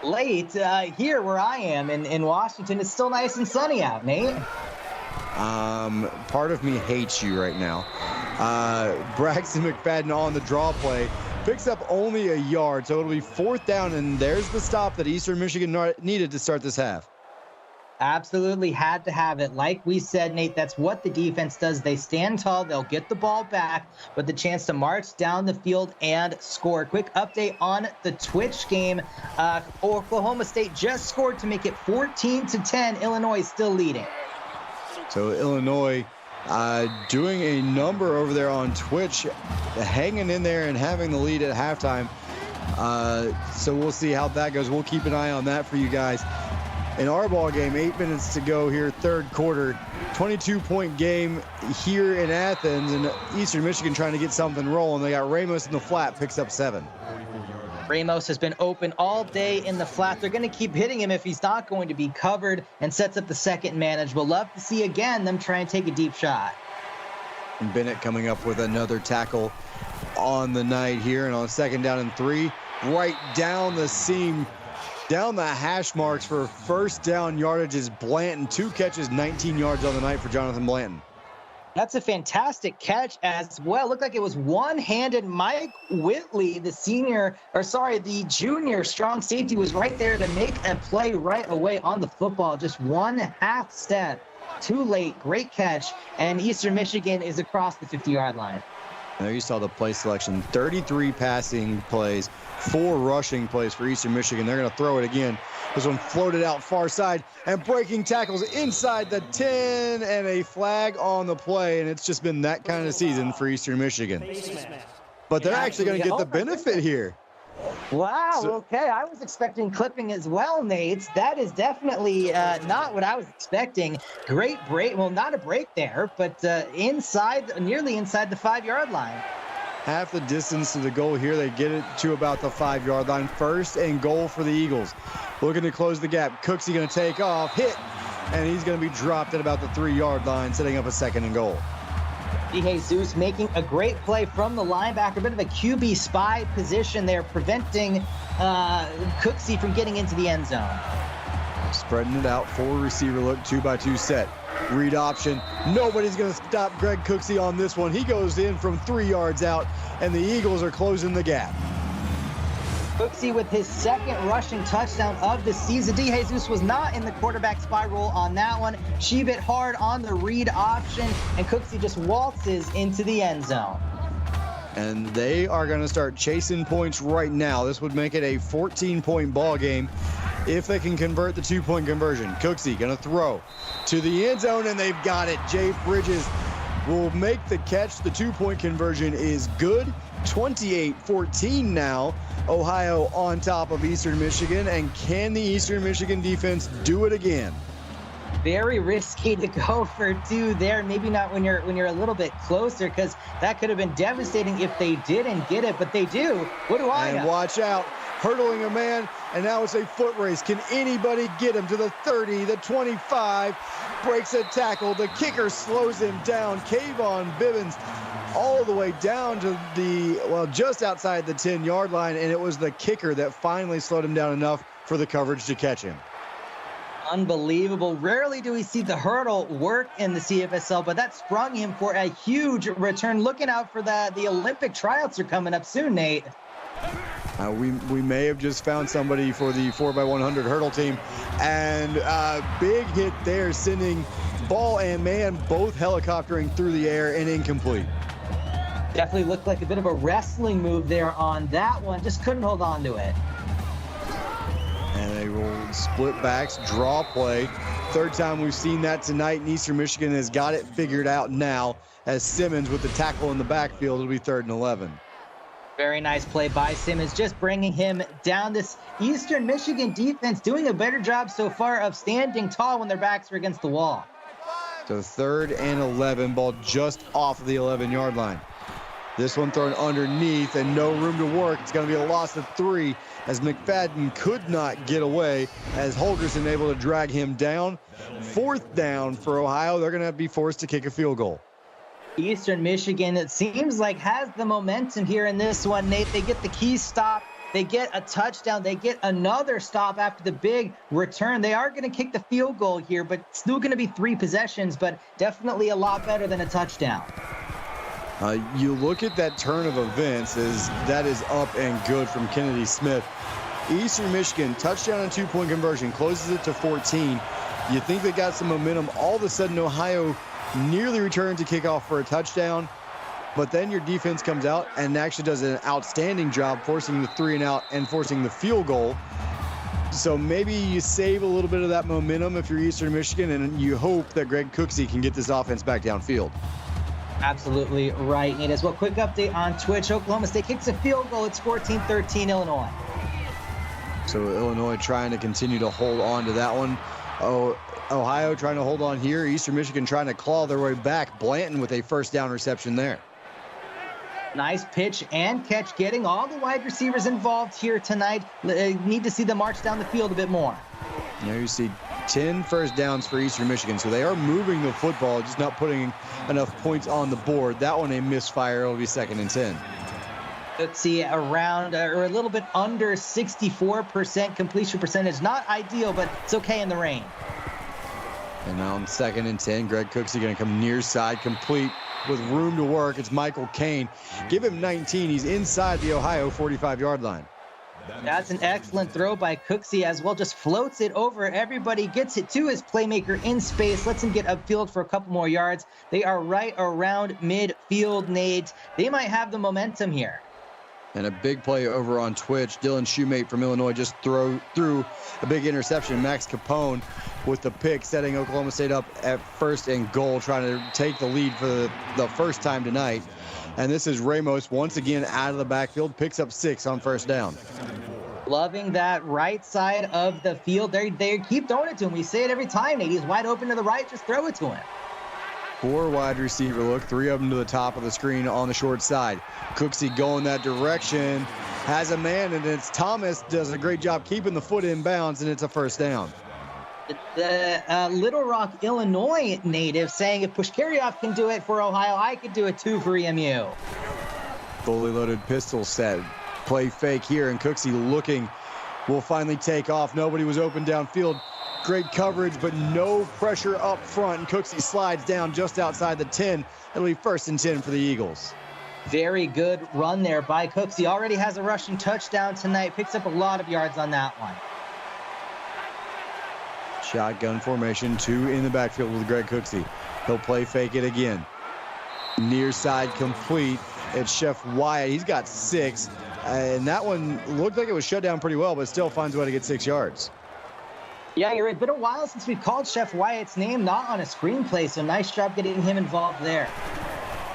Late here where I am in Washington, it's still nice and sunny out, Nate. Part of me hates you right now. Braxton McFadden on the draw play picks up only a yard, so it'll be 4th down, and there's the stop that Eastern Michigan needed to start this half. Absolutely had to have it. Like we said, Nate, that's what the defense does. They stand tall. They'll get the ball back with the chance to march down the field and score. Quick update on the Twitch game. Oklahoma State just scored to make it 14-10. Illinois still leading. So Illinois doing a number over there on Twitch, hanging in there and having the lead at halftime. So we'll see how that goes. We'll keep an eye on that for you guys. In our ball game, 8 minutes to go here, 3rd quarter. 22-point game here in Athens, and Eastern Michigan trying to get something rolling. They got Ramos in the flat, picks up 7. Ramos has been open all day in the flat. They're going to keep hitting him if he's not going to be covered, and sets up the second manage. We'll love to see again them try and take a deep shot. And Bennett coming up with another tackle on the night here, and on 2nd down and 3, right down the seam. Down the hash marks for 1st down yardage is Blanton. 2 catches, 19 yards on the night for Jonathan Blanton. That's a fantastic catch as well. Looked like it was one-handed. Mike Whitley, the junior strong safety, was right there to make a play right away on the football. Just 1/2 step too late. Great catch. And Eastern Michigan is across the 50-yard line. There you saw the play selection. 33 passing plays, 4 rushing plays for Eastern Michigan. They're going to throw it again. This one floated out far side and breaking tackles inside the 10, and a flag on the play. And it's just been that kind of season for Eastern Michigan. But they're actually going to get the benefit here. Wow, okay. I was expecting clipping as well, Nate. That is definitely not what I was expecting. Great break. Well, not a break there, but nearly inside the 5-yard line. Half the distance to the goal here. They get it to about the 5-yard line. 1st and goal for the Eagles. Looking to close the gap. Cooksey going to take off, hit, and he's going to be dropped at about the 3-yard line, setting up a 2nd and goal. Jesus making a great play from the linebacker, a bit of a QB spy position there, preventing Cooksey from getting into the end zone. Spreading it out, 4-receiver look, 2-by-2 set. Read option. Nobody's going to stop Greg Cooksey on this one. He goes in from 3 yards out, and the Eagles are closing the gap. Cooksey with his 2nd rushing touchdown of the season. DeJesus was not in the quarterback spy roll on that one. She bit hard on the read option, and Cooksey just waltzes into the end zone. And they are going to start chasing points right now. This would make it a 14-point ball game if they can convert the 2-point conversion. Cooksey going to throw to the end zone, and they've got it. Jay Bridges will make the catch. The 2-point conversion is good. 28-14 now. Ohio on top of Eastern Michigan, and can the Eastern Michigan defense do it again? Very risky to go for 2 there. Maybe not when you're a little bit closer, because that could have been devastating if they didn't get it, but they do. What do I know? And watch out, hurdling a man, and now it's a foot race. Can anybody get him to the 30, the 25? Breaks a tackle. The kicker slows him down. Kayvon Bibbins all the way down to just outside the 10-yard line, and it was the kicker that finally slowed him down enough for the coverage to catch him. Unbelievable. Rarely do we see the hurdle work in the CFSL, but that sprung him for a huge return. Looking out for the Olympic tryouts are coming up soon, Nate. We may have just found somebody for the 4x100 hurdle team, and big hit there, sending ball and man both helicoptering through the air and incomplete. Definitely looked like a bit of a wrestling move there on that one. Just couldn't hold on to it. And they will split backs, draw play. 3rd time we've seen that tonight, and Eastern Michigan has got it figured out now as Simmons with the tackle in the backfield. It'll be 3rd and 11. Very nice play by Simmons, just bringing him down. This Eastern Michigan defense doing a better job so far of standing tall when their backs are against the wall. So 3rd and 11, ball just off of the 11-yard line. This one thrown underneath and no room to work. It's going to be a loss of 3 as McFadden could not get away as Holgerson able to drag him down. 4th down for Ohio. They're going to be forced to kick a field goal. Eastern Michigan, it seems like, has the momentum here in this one, Nate. They get the key stop. They get a touchdown. They get another stop after the big return. They are going to kick the field goal here, but still going to be 3 possessions, but definitely a lot better than a touchdown. You look at that turn of events, that is up and good from Kennedy Smith. Eastern Michigan, touchdown and 2-point conversion, closes it to 14. You think they got some momentum. All of a sudden, Ohio nearly returns to kickoff for a touchdown, but then your defense comes out and actually does an outstanding job forcing the 3-and-out and forcing the field goal. So maybe you save a little bit of that momentum if you're Eastern Michigan, and you hope that Greg Cooksey can get this offense back downfield. Absolutely right, Nate. As well, quick update on Twitch. Oklahoma State kicks a field goal. It's 14-13 Illinois. So Illinois trying to continue to hold on to that one. Ohio trying to hold on here. Eastern Michigan trying to claw their way back. Blanton with a 1st down reception there. Nice pitch and catch, getting all the wide receivers involved here tonight. Need to see them march down the field a bit more. You see 10 first downs for Eastern Michigan, so they are moving the football, just not putting enough points on the board. That one a misfire. It'll be 2nd and 10. Let's see, around or a little bit under 64% completion percentage. Not ideal, but it's okay in the rain. And now on 2nd and 10, Greg Cooksey going to come near side, complete with room to work. It's Michael Kane. Give him 19. He's inside the Ohio 45-yard line. That's an excellent throw by Cooksey as well. Just floats it over everybody, gets it to his playmaker in space, lets him get upfield for a couple more yards. They are right around midfield, Nate. They might have the momentum here. And a big play over on Twitch. Dylan Shoemate from Illinois just threw a big interception. Max Capone with the pick, setting Oklahoma State up at 1st and goal, trying to take the lead for the first time tonight. And this is Ramos once again out of the backfield, picks up 6 on 1st down. Loving that right side of the field. They keep throwing it to him. We say it every time, Nate. He's wide open to the right. Just throw it to him. 4 wide receiver look, 3 of them to the top of the screen on the short side. Cooksey going that direction, has a man, and it's Thomas, does a great job keeping the foot in bounds, and it's a 1st down. The Little Rock, Illinois native saying if Pushkaryov can do it for Ohio, I could do it too for EMU. Fully loaded pistol set. Play fake here, and Cooksey looking will finally take off. Nobody was open downfield. Great coverage, but no pressure up front. And Cooksey slides down just outside the 10. It'll be 1st and 10 for the Eagles. Very good run there by Cooksey. Already has a rushing touchdown tonight. Picks up a lot of yards on that one. Shotgun formation, 2 in the backfield with Greg Cooksey. He'll play fake it again. Near side complete. It's Chef Wyatt. He's got 6. And that one looked like it was shut down pretty well, but still finds a way to get 6 yards. Yeah, you're right. It's been a while since we've called Chef Wyatt's name, not on a screenplay, so nice job getting him involved there.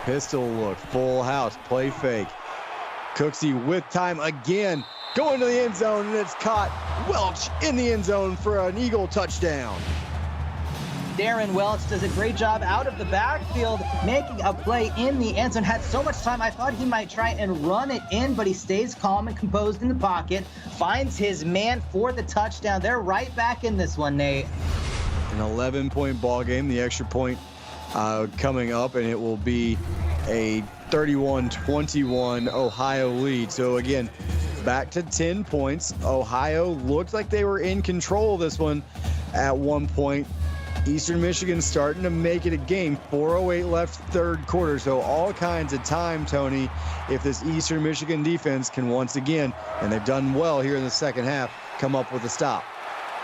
Pistol look, full house, play fake. Cooksey with time again, going to the end zone, and it's caught. Welch in the end zone for an Eagle touchdown. Darren Welch does a great job out of the backfield, making a play in the end zone. Had so much time, I thought he might try and run it in, but he stays calm and composed in the pocket, finds his man for the touchdown. They're right back in this one, Nate. An 11-point ball game, the extra point coming up, and it will be a 31-21 Ohio lead. So again, back to 10 points. Ohio looked like they were in control of this one at one point. Eastern Michigan starting to make it a game. 4:08 left, 3rd quarter. So all kinds of time, Tony, if this Eastern Michigan defense can once again, and they've done well here in the 2nd half, come up with a stop.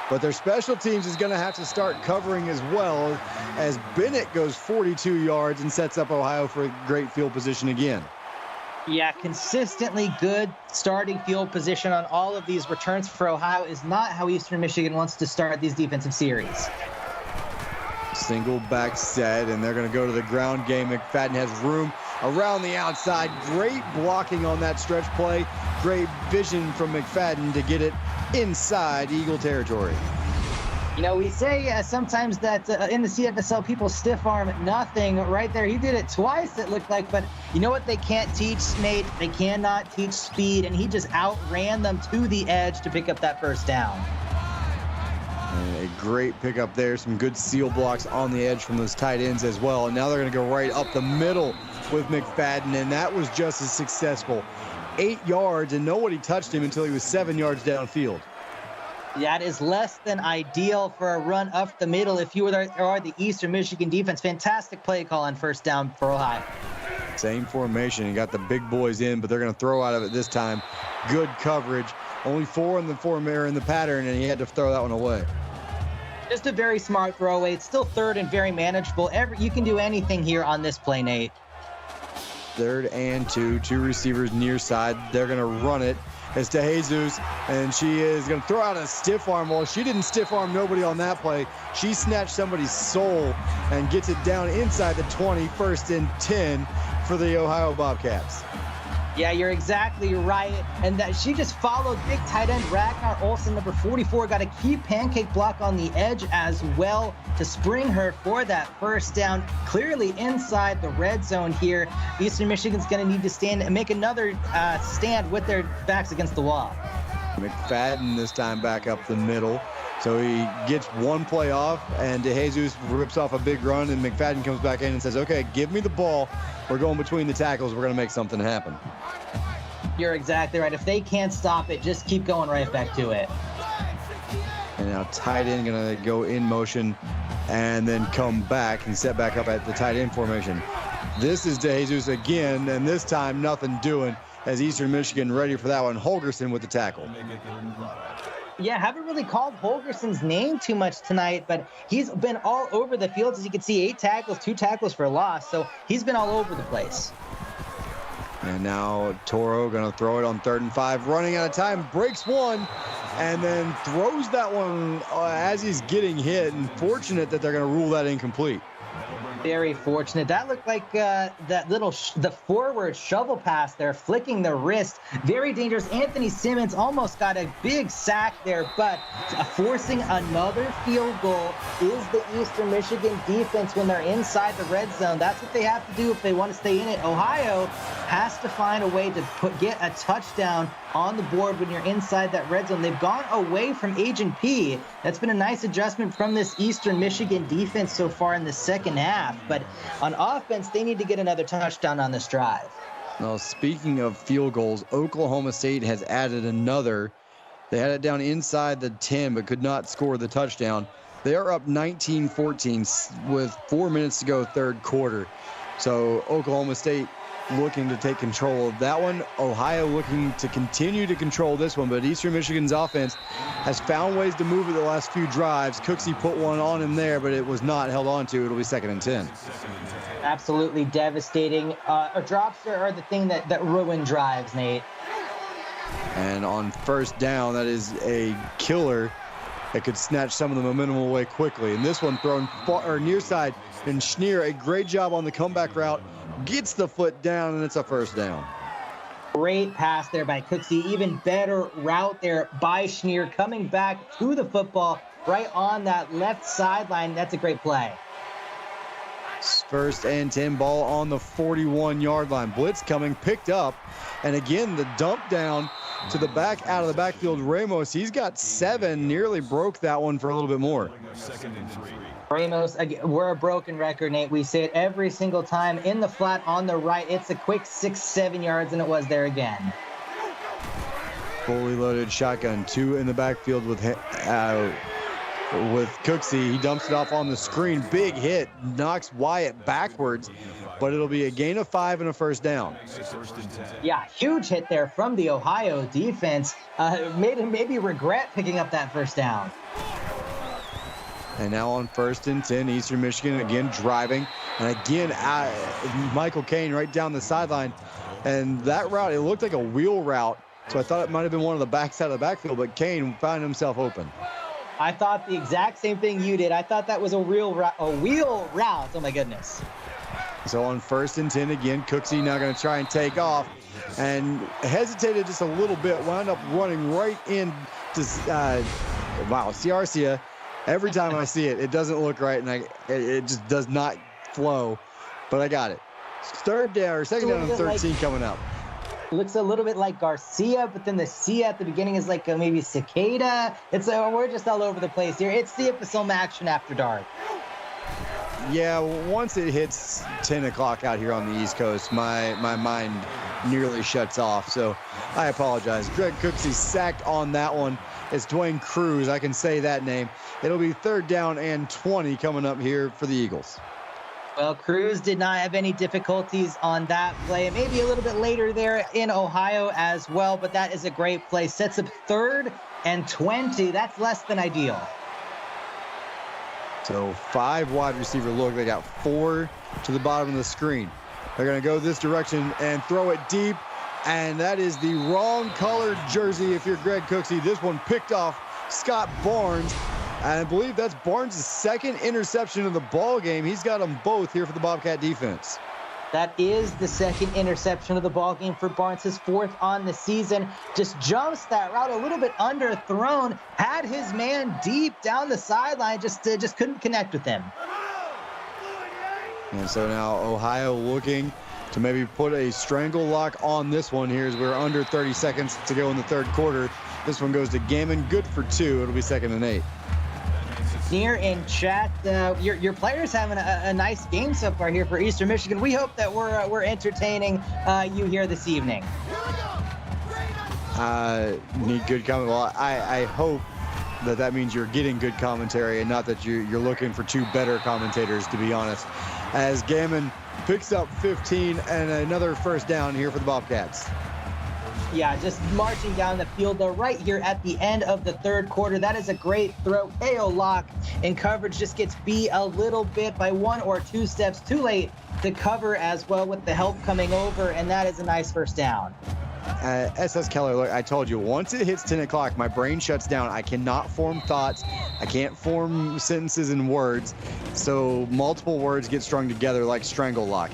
But their special teams is going to have to start covering as well, as Bennett goes 42 yards and sets up Ohio for a great field position again. Yeah, consistently good starting field position on all of these returns for Ohio is not how Eastern Michigan wants to start these defensive series. Single back set, and they're going to go to the ground game. McFadden has room around the outside. Great blocking on that stretch play. Great vision from McFadden to get it inside Eagle territory. You know, we say sometimes that in the CFSL people stiff arm nothing. Right there, he did it twice, it looked like. But you know what they can't teach, Nate? They cannot teach speed, and he just outran them to the edge to pick up that first down. And a great pickup there. Some good seal blocks on the edge from those tight ends as well. And now they're going to go right up the middle with McFadden, and that was just as successful. 8 yards, and nobody touched him until he was 7 yards downfield. That is less than ideal for a run up the middle if you are the Eastern Michigan defense. Fantastic play call on first down for Ohio. Same formation. You got the big boys in, but they're going to throw out of it this time. Good coverage. Only 4 in the pattern, and he had to throw that one away. Just a very smart throwaway. It's still third and very manageable. You can do anything here on this play, Nate. 3rd and 2. 2 receivers near side. They're going to run it. It's to Jesus, and she is going to throw out a stiff arm. Well, she didn't stiff arm nobody on that play. She snatched somebody's soul and gets it down inside the 20, 1st and 10 for the Ohio Bobcats. Yeah, you're exactly right. And that she just followed big tight end Ragnar Olsen, number 44, got a key pancake block on the edge as well to spring her for that first down. Clearly inside the red zone here. Eastern Michigan's going to need to stand and make another stand with their backs against the wall. McFadden this time back up the middle. So he gets one play off, and DeJesus rips off a big run, and McFadden comes back in and says, okay, give me the ball. We're going between the tackles. We're going to make something happen. You're exactly right. If they can't stop it, just keep going right back to it. And now tight end going to go in motion and then come back and set back up at the tight end formation. This is DeJesus again, and this time nothing doing as Eastern Michigan ready for that one. Holgerson with the tackle. Yeah, haven't really called Holgerson's name too much tonight, but he's been all over the field. As you can see, 8 tackles, 2 tackles for a loss. So he's been all over the place. And now Toro going to throw it on 3rd and 5, running out of time, breaks one, and then throws that one as he's getting hit. And fortunate that they're going to rule that incomplete. Very fortunate. That looked like the forward shovel pass there, flicking the wrist. Very dangerous. Anthony Simmons almost got a big sack there, but forcing another field goal is the Eastern Michigan defense when they're inside the red zone. That's what they have to do if they want to stay in it. Ohio has to find a way to get a touchdown on the board when you're inside that red zone. They've gone away from Agent P. That's been a nice adjustment from this Eastern Michigan defense so far in the second half. But on offense, they need to get another touchdown on this drive. Now, speaking of field goals, Oklahoma State has added another. They had it down inside the 10, but could not score the touchdown. They are up 19-14 with 4 minutes to go, 3rd quarter. So Oklahoma State looking to take control of that one. Ohio looking to continue to control this one, but Eastern Michigan's offense has found ways to move it the last few drives. Cooksey put one on him there, but it was not held on to. It'll be 2nd and 10. Absolutely devastating. Drops are the thing that ruin drives, Nate. And on 1st down, that is a killer that could snatch some of the momentum away quickly. And this one thrown near side, and Schneer, a great job on the comeback route, gets the foot down, and it's a 1st down. Great pass there by Cooksey. Even better route there by Schneer, coming back to the football right on that left sideline. That's a great play. 1st and 10, ball on the 41-yard line. Blitz coming, picked up, and again, the dump down to the back, out of the backfield. Ramos, he's got 7, nearly broke that one for a little bit more. Ramos, again, we're a broken record, Nate. We say it every single time. In the flat on the right, it's a quick 6-7 yards, and it was there again. Fully loaded shotgun, 2 in the backfield with Cooksey. He dumps it off on the screen. Big hit, knocks Wyatt backwards, but it'll be a gain of 5 and a 1st down. Yeah, huge hit there from the Ohio defense. Made him maybe regret picking up that 1st down. And now on 1st and 10, Eastern Michigan again driving. And again, Michael Kane right down the sideline. And that route, it looked like a wheel route. So I thought it might have been one of the backs out of the backfield, but Kane found himself open. I thought the exact same thing you did. I thought that was a wheel route. Oh my goodness. So on 1st and 10 again, Cooksey now going to try and take off, and hesitated just a little bit, wound up running right into Ciarcia. Every time I see it, it doesn't look right, and it just does not flow, but I got it. Second down and 13 coming up. Looks a little bit like Garcia, but then the C at the beginning is like maybe cicada. We're just all over the place here. It's CFSL action after dark. Yeah, once it hits 10 o'clock out here on the East Coast, my mind nearly shuts off. So I apologize. Greg Cooksey sacked on that one. It's Dwayne Cruz. I can say that name. It'll be 3rd down and 20 coming up here for the Eagles. Well, Cruz did not have any difficulties on that play. Maybe a little bit later there in Ohio as well, but that is a great play. Sets up 3rd and 20. That's less than ideal. So 5 wide receiver look. They got 4 to the bottom of the screen. They're going to go this direction and throw it deep. And that is the wrong colored jersey if you're Greg Cooksey. This one picked off Scott Barnes. And I believe that's Barnes' 2nd interception of the ball game. He's got them both here for the Bobcat defense. That is the 2nd interception of the ball game for Barnes, his 4th on the season. Just jumps that route a little bit underthrown, had his man deep down the sideline, just couldn't connect with him. And so now Ohio looking to maybe put a strangle lock on this one here as we're under 30 seconds to go in the 3rd quarter. This one goes to Gammon, good for 2. It'll be 2nd and 8. Near in chat, your players having a nice game so far here for Eastern Michigan. We hope that we're entertaining you here this evening. Need good comment. Well, I hope that means you're getting good commentary and not that you're looking for 2 better commentators, to be honest. As Gammon picks up 15 and another 1st down here for the Bobcats. Yeah, just marching down the field though, right here at the end of the 3rd quarter. That is a great throw. KO lock and coverage just gets beat a little bit by 1 or 2 steps. Too late to cover as well with the help coming over, and that is a nice 1st down. SS Keller, look, I told you, once it hits 10 o'clock, my brain shuts down. I cannot form thoughts. I can't form sentences and words. So multiple words get strung together like strangle lock.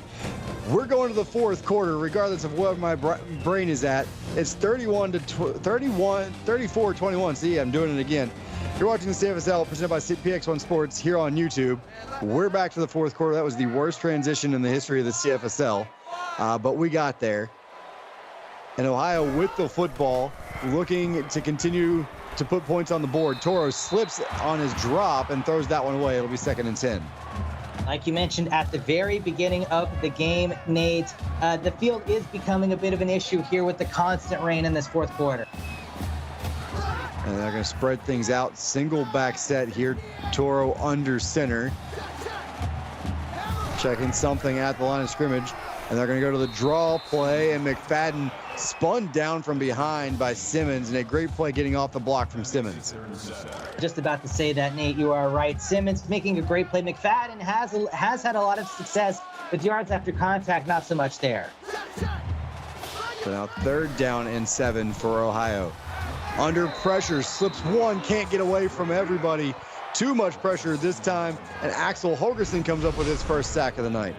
We're going to the 4th quarter, regardless of where my brain is at. It's 34-21. See, I'm doing it again. You're watching the CFSL presented by PX1 Sports here on YouTube. We're back to the 4th quarter. That was the worst transition in the history of the CFSL, but we got there. And Ohio with the football, looking to continue to put points on the board. Toro slips on his drop and throws that one away. It'll be 2nd and 10. Like you mentioned at the very beginning of the game, Nate, the field is becoming a bit of an issue here with the constant rain in this 4th quarter. And they're going to spread things out. Single back set here. Toro under center. Checking something at the line of scrimmage. And they're going to go to the draw play, and McFadden spun down from behind by Simmons, and a great play getting off the block from Simmons. Just about to say that, Nate, you are right. Simmons making a great play. McFadden has had a lot of success with yards after contact, not so much there. So now 3rd down and 7 for Ohio. Under pressure, slips 1, can't get away from everybody. Too much pressure this time, and Axel Holgerson comes up with his 1st sack of the night.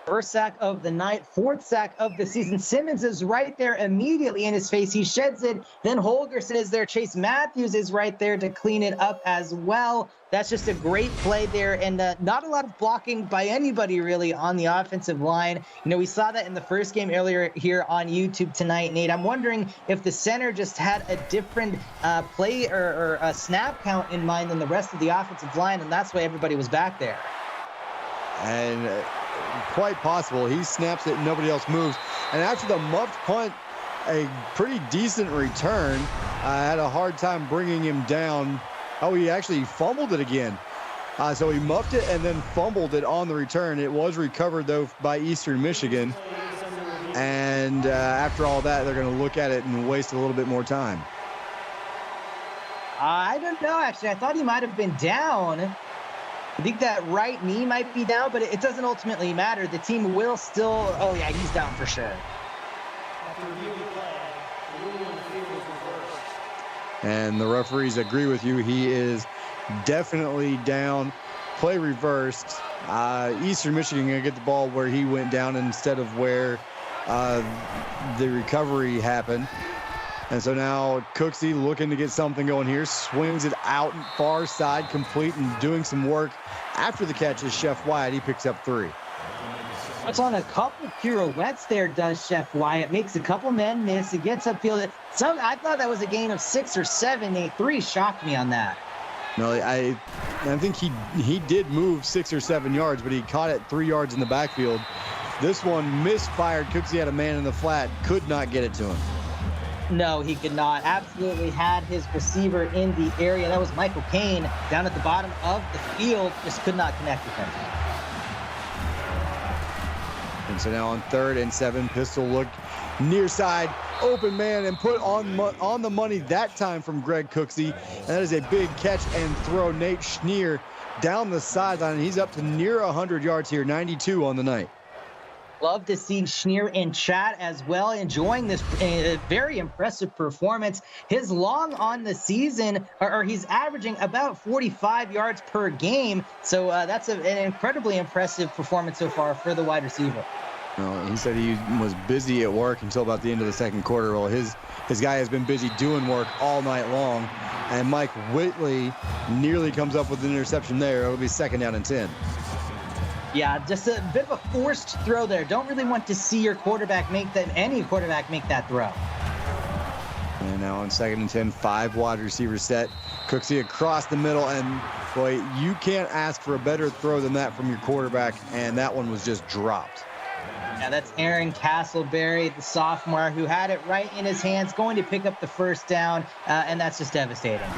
1st sack of the night, 4th sack of the season. Simmons is right there immediately in his face. He sheds it. Then Holgerson is there. Chase Matthews is right there to clean it up as well. That's just a great play there, and not a lot of blocking by anybody really on the offensive line. You know, we saw that in the 1st game earlier here on YouTube tonight, Nate. I'm wondering if the center just had a different play or a snap count in mind than the rest of the offensive line, and that's why everybody was back there. And quite possible. He snaps it, nobody else moves. And after the muffed punt, a pretty decent return. I had a hard time bringing him down. Oh, he actually fumbled it again. So he muffed it and then fumbled it on the return. It was recovered, though, by Eastern Michigan. And after all that, they're going to look at it and waste a little bit more time. I don't know, actually. I thought he might have been down. I think that right knee might be down, but it doesn't ultimately matter. The team will still... Oh, yeah, he's down for sure. And the referees agree with you. He is definitely down. Play reversed. Eastern Michigan going to get the ball where he went down instead of where the recovery happened. And so now Cooksey looking to get something going here, swings it out far side, complete and doing some work after the catch is Chef Wyatt. He picks up 3. It's on a couple pirouettes there, does Chef Wyatt. Makes a couple men miss. It gets upfield. I thought that was a gain of 6 or 7. 8-3 shocked me on that. No, I think he did move 6 or 7 yards, but he caught it 3 yards in the backfield. This one misfired. Cooksey had a man in the flat, could not get it to him. No, he could not. Absolutely had his receiver in the area. That was Michael Kane down at the bottom of the field. Just could not connect with him. And so now on 3rd and 7, pistol look near side, open man, and put on the money that time from Greg Cooksey. And that is a big catch and throw. Nate Schneer down the sideline. He's up to near 100 yards here, 92 on the night. Love to see Schneer in chat as well, enjoying this very impressive performance. His long on the season, or he's averaging about 45 yards per game. So that's an incredibly impressive performance so far for the wide receiver. Well, he said he was busy at work until about the end of the second quarter. Well, his guy has been busy doing work all night long. And Mike Whitley nearly comes up with an interception there. It'll be 2nd down and 10. Yeah, just a bit of a forced throw there. Don't really want to see your quarterback any quarterback make that throw. And now on 2nd and 10, 5 wide receivers set. Cooksey across the middle, and boy, you can't ask for a better throw than that from your quarterback, and that one was just dropped. Yeah, that's Aaron Castleberry, the sophomore, who had it right in his hands, going to pick up the 1st down, and that's just devastating.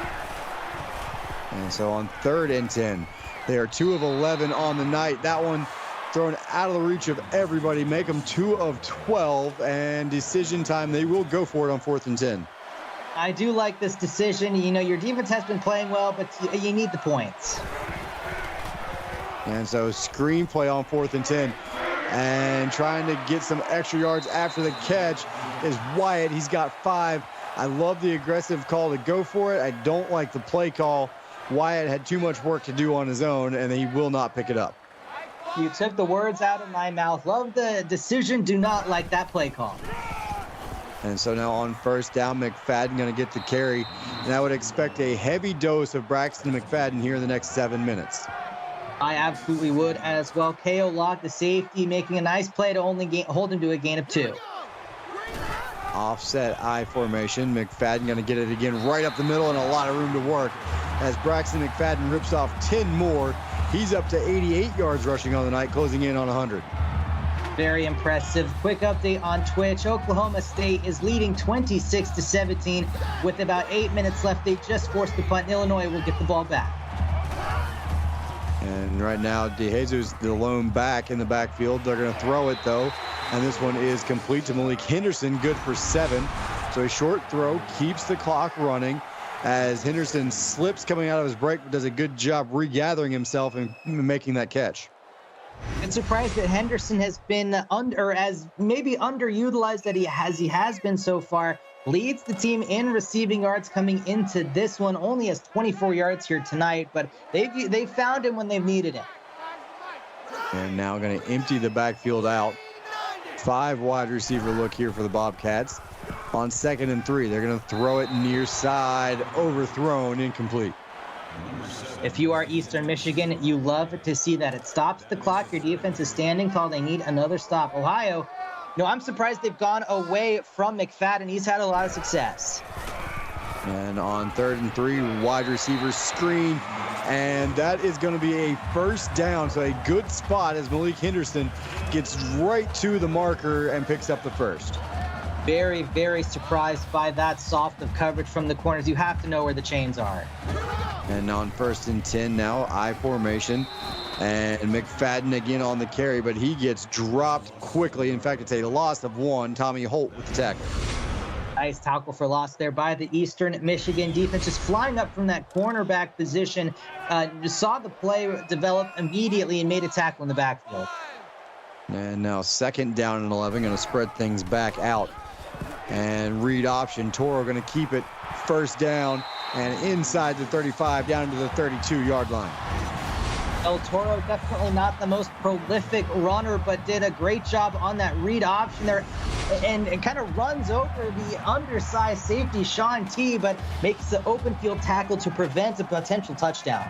And so on 3rd and 10, they are 2 of 11 on the night. That one thrown out of the reach of everybody. Make them 2 of 12, and decision time. They will go for it on 4th and 10. I do like this decision. You know, your defense has been playing well, but you need the points. And so screen play on 4th and 10. And trying to get some extra yards after the catch is Wyatt. He's got 5. I love the aggressive call to go for it. I don't like the play call. Wyatt had too much work to do on his own, and he will not pick it up. You took the words out of my mouth. Love the decision. Do not like that play call. And so now on 1st down, McFadden going to get the carry. And I would expect a heavy dose of Braxton McFadden here in the next 7 minutes. I absolutely would as well. KO Locke, the safety, making a nice play to only hold him to a gain of 2. Offset I formation. McFadden going to get it again right up the middle, and a lot of room to work as Braxton McFadden rips off 10 more. He's up to 88 yards rushing on the night, closing in on 100. Very impressive. Quick update on Twitch. Oklahoma State is leading 26-17 with about 8 minutes left. They just forced the punt. Illinois will get the ball back. And right now, DeJesus, the lone back in the backfield. They're going to throw it, though. And this one is complete to Malik Henderson, good for 7. So a short throw keeps the clock running as Henderson slips coming out of his break, but does a good job regathering himself and making that catch. I'm surprised that Henderson has been maybe underutilized that he has been so far. Leads the team in receiving yards coming into this one. Only has 24 yards here tonight, but they found him when they've needed him. And now going to empty the backfield out. 5 wide receiver look here for the Bobcats. On 2nd and 3, they're going to throw it near side, overthrown, incomplete. If you are Eastern Michigan, you love to see that. It stops the clock. Your defense is standing tall. They need another stop. Ohio, no, I'm surprised they've gone away from McFadden. He's had a lot of success. And on 3rd and 3, wide receiver screen. And that is going to be a 1st down. So a good spot as Malik Henderson gets right to the marker and picks up the 1st. Very, very surprised by that soft of coverage from the corners. You have to know where the chains are. And on 1st and 10 now, I formation. And McFadden again on the carry, but he gets dropped quickly. In fact, it's a loss of 1. Tommy Holt with the tackle. Nice tackle for loss there by the Eastern Michigan defense. Just flying up from that cornerback position. Just saw the play develop immediately and made a tackle in the backfield. And now 2nd down and 11, going to spread things back out. And read option. Toro going to keep it 1st down and inside the 35 down to the 32-yard line. El Toro definitely not the most prolific runner, but did a great job on that read option there, and kind of runs over the undersized safety Sean T, but makes the open field tackle to prevent a potential touchdown.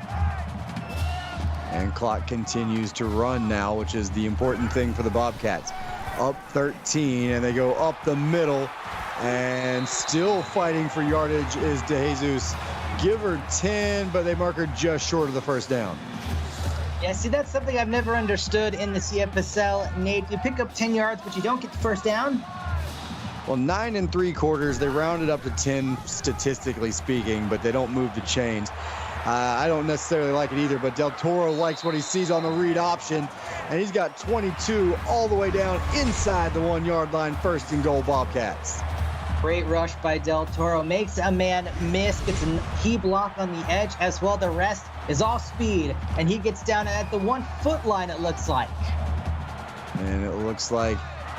And clock continues to run now, which is the important thing for the Bobcats. Up 13, and they go up the middle, and still fighting for yardage is DeJesus. Give her 10, but they mark her just short of the first down. Yeah, see, that's something I've never understood in the CFSL. Nate, you pick up 10 yards, but you don't get the first down? Well, 9 3/4, they rounded up to 10 statistically speaking, but they don't move the chains. I don't necessarily like it either, but Del Toro likes what he sees on the read option, and he's got 22 all the way down inside the 1-yard line, 1st and goal Bobcats. Great rush by Del Toro. Makes a man miss, gets a key block on the edge as well. The rest is all speed, and he gets down at the 1-foot line, it looks like. And it looks like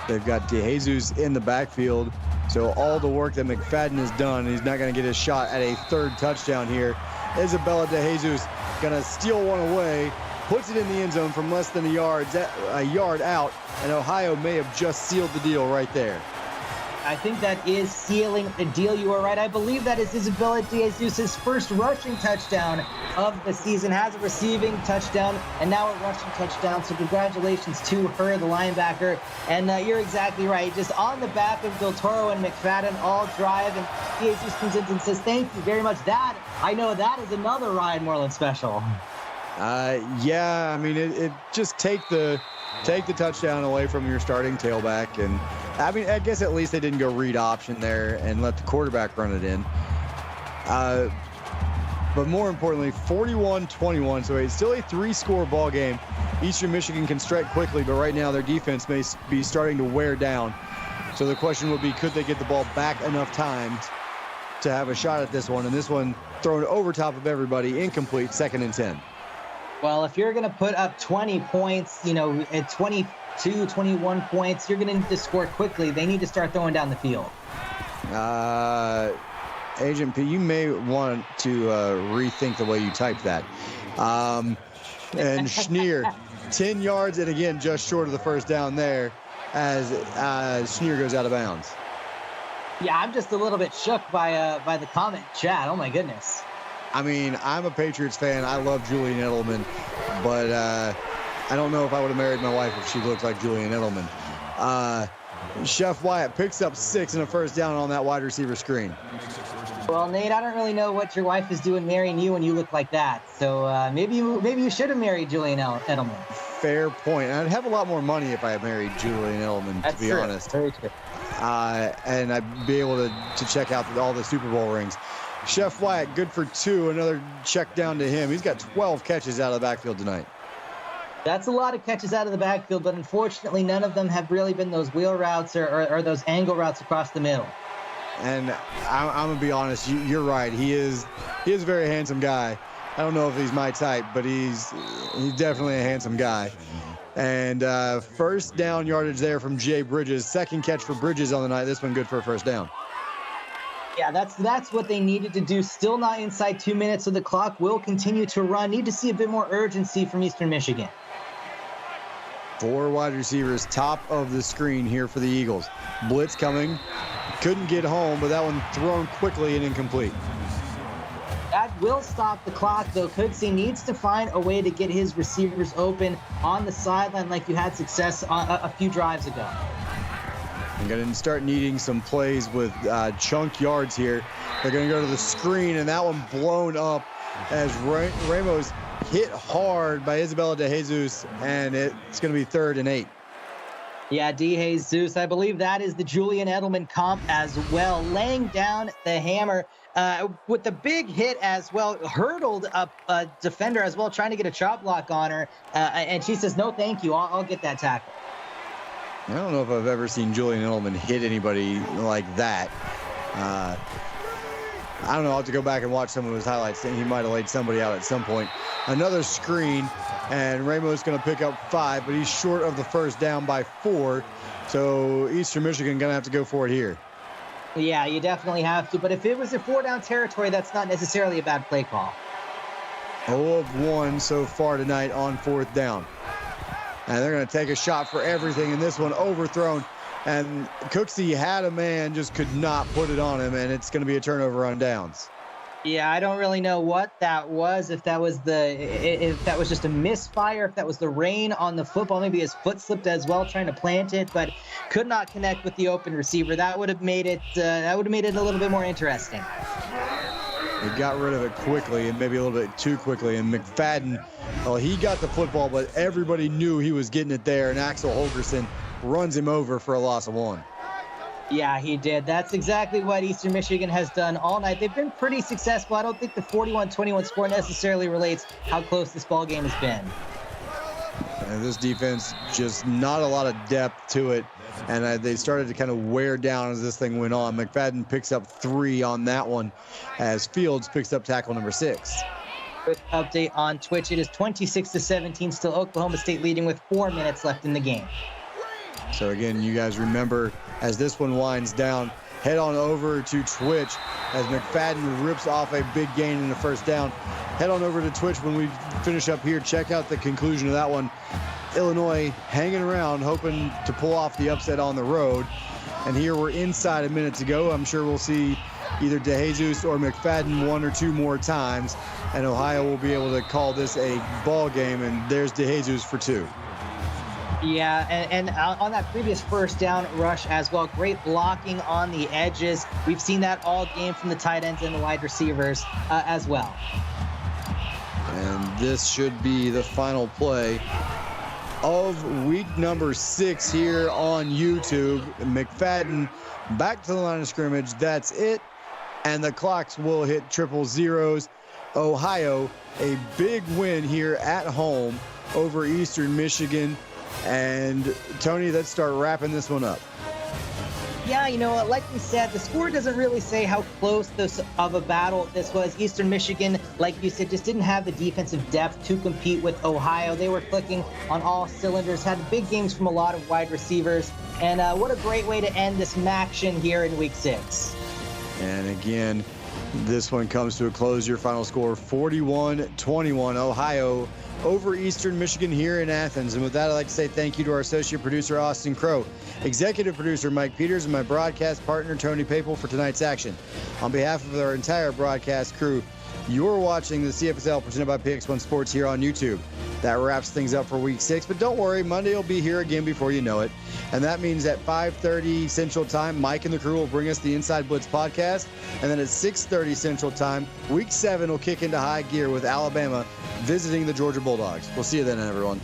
they've got DeJesus in the backfield, so all the work that McFadden has done, he's not going to get his shot at a 3rd touchdown here. Isabella DeJesus going to steal one away, puts it in the end zone from less than a yard out, and Ohio may have just sealed the deal right there. I think that is sealing the deal. You are right. I believe that is Isabella DeJesus' first rushing touchdown of the season, has a receiving touchdown, and now a rushing touchdown. So congratulations to her, the linebacker. And you're exactly right. Just on the back of Del Toro and McFadden all drive, and DeJesus comes in and says, thank you very much. That, I know that is another Ryan Moreland special. Yeah, I mean, it just take the touchdown away from your starting tailback. And I mean, I guess at least they didn't go read option there and let the quarterback run it in. But more importantly, 41-21, so it's still a 3-score ball game. Eastern Michigan can strike quickly, but right now their defense may be starting to wear down. So the question would be, could they get the ball back enough times to have a shot at this one? And this one thrown over top of everybody, incomplete, 2nd and 10. Well, if you're going to put up 20 points, at 22, 21 points, you're going to need to score quickly. They need to start throwing down the field. Agent P, you may want to rethink the way you typed that. And Schneer, 10 yards, and again, just short of the first down there as Schneer goes out of bounds. Yeah, I'm just a little bit shook by the comment chat. Oh, my goodness. I mean, I'm a Patriots fan. I love Julian Edelman, but I don't know if I would have married my wife if she looked like Julian Edelman. Chef Wyatt picks up 6 and a first down on that wide receiver screen. Well, Nate, I don't really know what your wife is doing marrying you when you look like that. So maybe you should have married Julian Edelman. Fair point. I'd have a lot more money if I had married Julian Edelman, to be honest. Very true. And I'd be able to check out all the Super Bowl rings. Chef Wyatt, good for 2. Another check down to him. He's got 12 catches out of the backfield tonight. That's a lot of catches out of the backfield, but unfortunately, none of them have really been those wheel routes or those angle routes across the middle. And I'm going to be honest, you're right. He is a very handsome guy. I don't know if he's my type, but he's definitely a handsome guy. And first down yardage there from Jay Bridges. 2nd catch for Bridges on the night. This one good for a first down. Yeah, that's what they needed to do. Still not inside 2 minutes, so the clock will continue to run. Need to see a bit more urgency from Eastern Michigan. 4 wide receivers, top of the screen here for the Eagles. Blitz coming. Couldn't get home, but that one thrown quickly and incomplete. That will stop the clock, though. Cooksey needs to find a way to get his receivers open on the sideline like you had success on a few drives ago. I'm going to start needing some plays with chunk yards here. They're going to go to the screen, and that one blown up as Ramos hit hard by Isabella DeJesus, and it's going to be 3rd and 8. Yeah, DeJesus, I believe that is the Julian Edelman comp as well, laying down the hammer with the big hit as well, hurdled up a defender as well, trying to get a chop block on her, and she says, no, thank you, I'll get that tackle. I don't know if I've ever seen Julian Edelman hit anybody like that. I don't know. I'll have to go back and watch some of his highlights. He might have laid somebody out at some point. Another screen, and Ramos going to pick up 5, but he's short of the first down by 4. So Eastern Michigan going to have to go for it here. Yeah, you definitely have to. But if it was a 4-down territory, that's not necessarily a bad play call. 0 of 1 so far tonight on 4th down. And they're going to take a shot for everything, and this one overthrown. And Cooksey had a man, just could not put it on him, and it's going to be a turnover on downs. Yeah, I don't really know what that was. If that was just a misfire, if that was the rain on the football, maybe his foot slipped as well, trying to plant it, but could not connect with the open receiver. That would have made it. A little bit more interesting. He got rid of it quickly, and maybe a little bit too quickly. And McFadden, well, he got the football, but everybody knew he was getting it there. And Axel Holgerson runs him over for a loss of 1. Yeah, he did. That's exactly what Eastern Michigan has done all night. They've been pretty successful. I don't think the 41-21 score necessarily relates how close this ball game has been. And this defense, just not a lot of depth to it. And they started to kind of wear down as this thing went on. McFadden picks up 3 on that one as Fields picks up tackle number 6. Quick update on Twitch. It is 26-17, still Oklahoma State leading with 4 minutes left in the game. So again, you guys remember, as this one winds down, head on over to Twitch as McFadden rips off a big gain in the first down. Head on over to Twitch when we finish up here. Check out the conclusion of that one. Illinois hanging around, hoping to pull off the upset on the road. And here we're inside a minute to go. I'm sure we'll see either DeJesus or McFadden 1 or 2 more times. And Ohio will be able to call this a ball game. And there's DeJesus for 2. Yeah, and on that previous first down rush as well, great blocking on the edges. We've seen that all game from the tight ends and the wide receivers as well. And this should be the final play of week number 6 here on YouTube. McFadden back to the line of scrimmage. That's it. And the clocks will hit triple zeros. Ohio, a big win here at home over Eastern Michigan. And Tony, let's start wrapping this one up. Yeah, like we said, the score doesn't really say how close of a battle this was. Eastern Michigan, like you said, just didn't have the defensive depth to compete with Ohio. They were clicking on all cylinders, had big games from a lot of wide receivers. And what a great way to end this action here in week 6. And again, this one comes to a close. Your final score, 41-21, Ohio over Eastern Michigan here in Athens. And with that, I'd like to say thank you to our associate producer, Austin Crow, executive producer, Mike Peters, and my broadcast partner, Tony Papel, for tonight's action. On behalf of our entire broadcast crew, you're watching the CFSL presented by PX1 Sports here on YouTube. That wraps things up for week 6, but don't worry, Monday will be here again before you know it. And that means at 5:30 Central Time, Mike and the crew will bring us the Inside Blitz podcast. And then at 6:30 Central Time, week 7 will kick into high gear with Alabama visiting the Georgia Bulldogs. We'll see you then, everyone.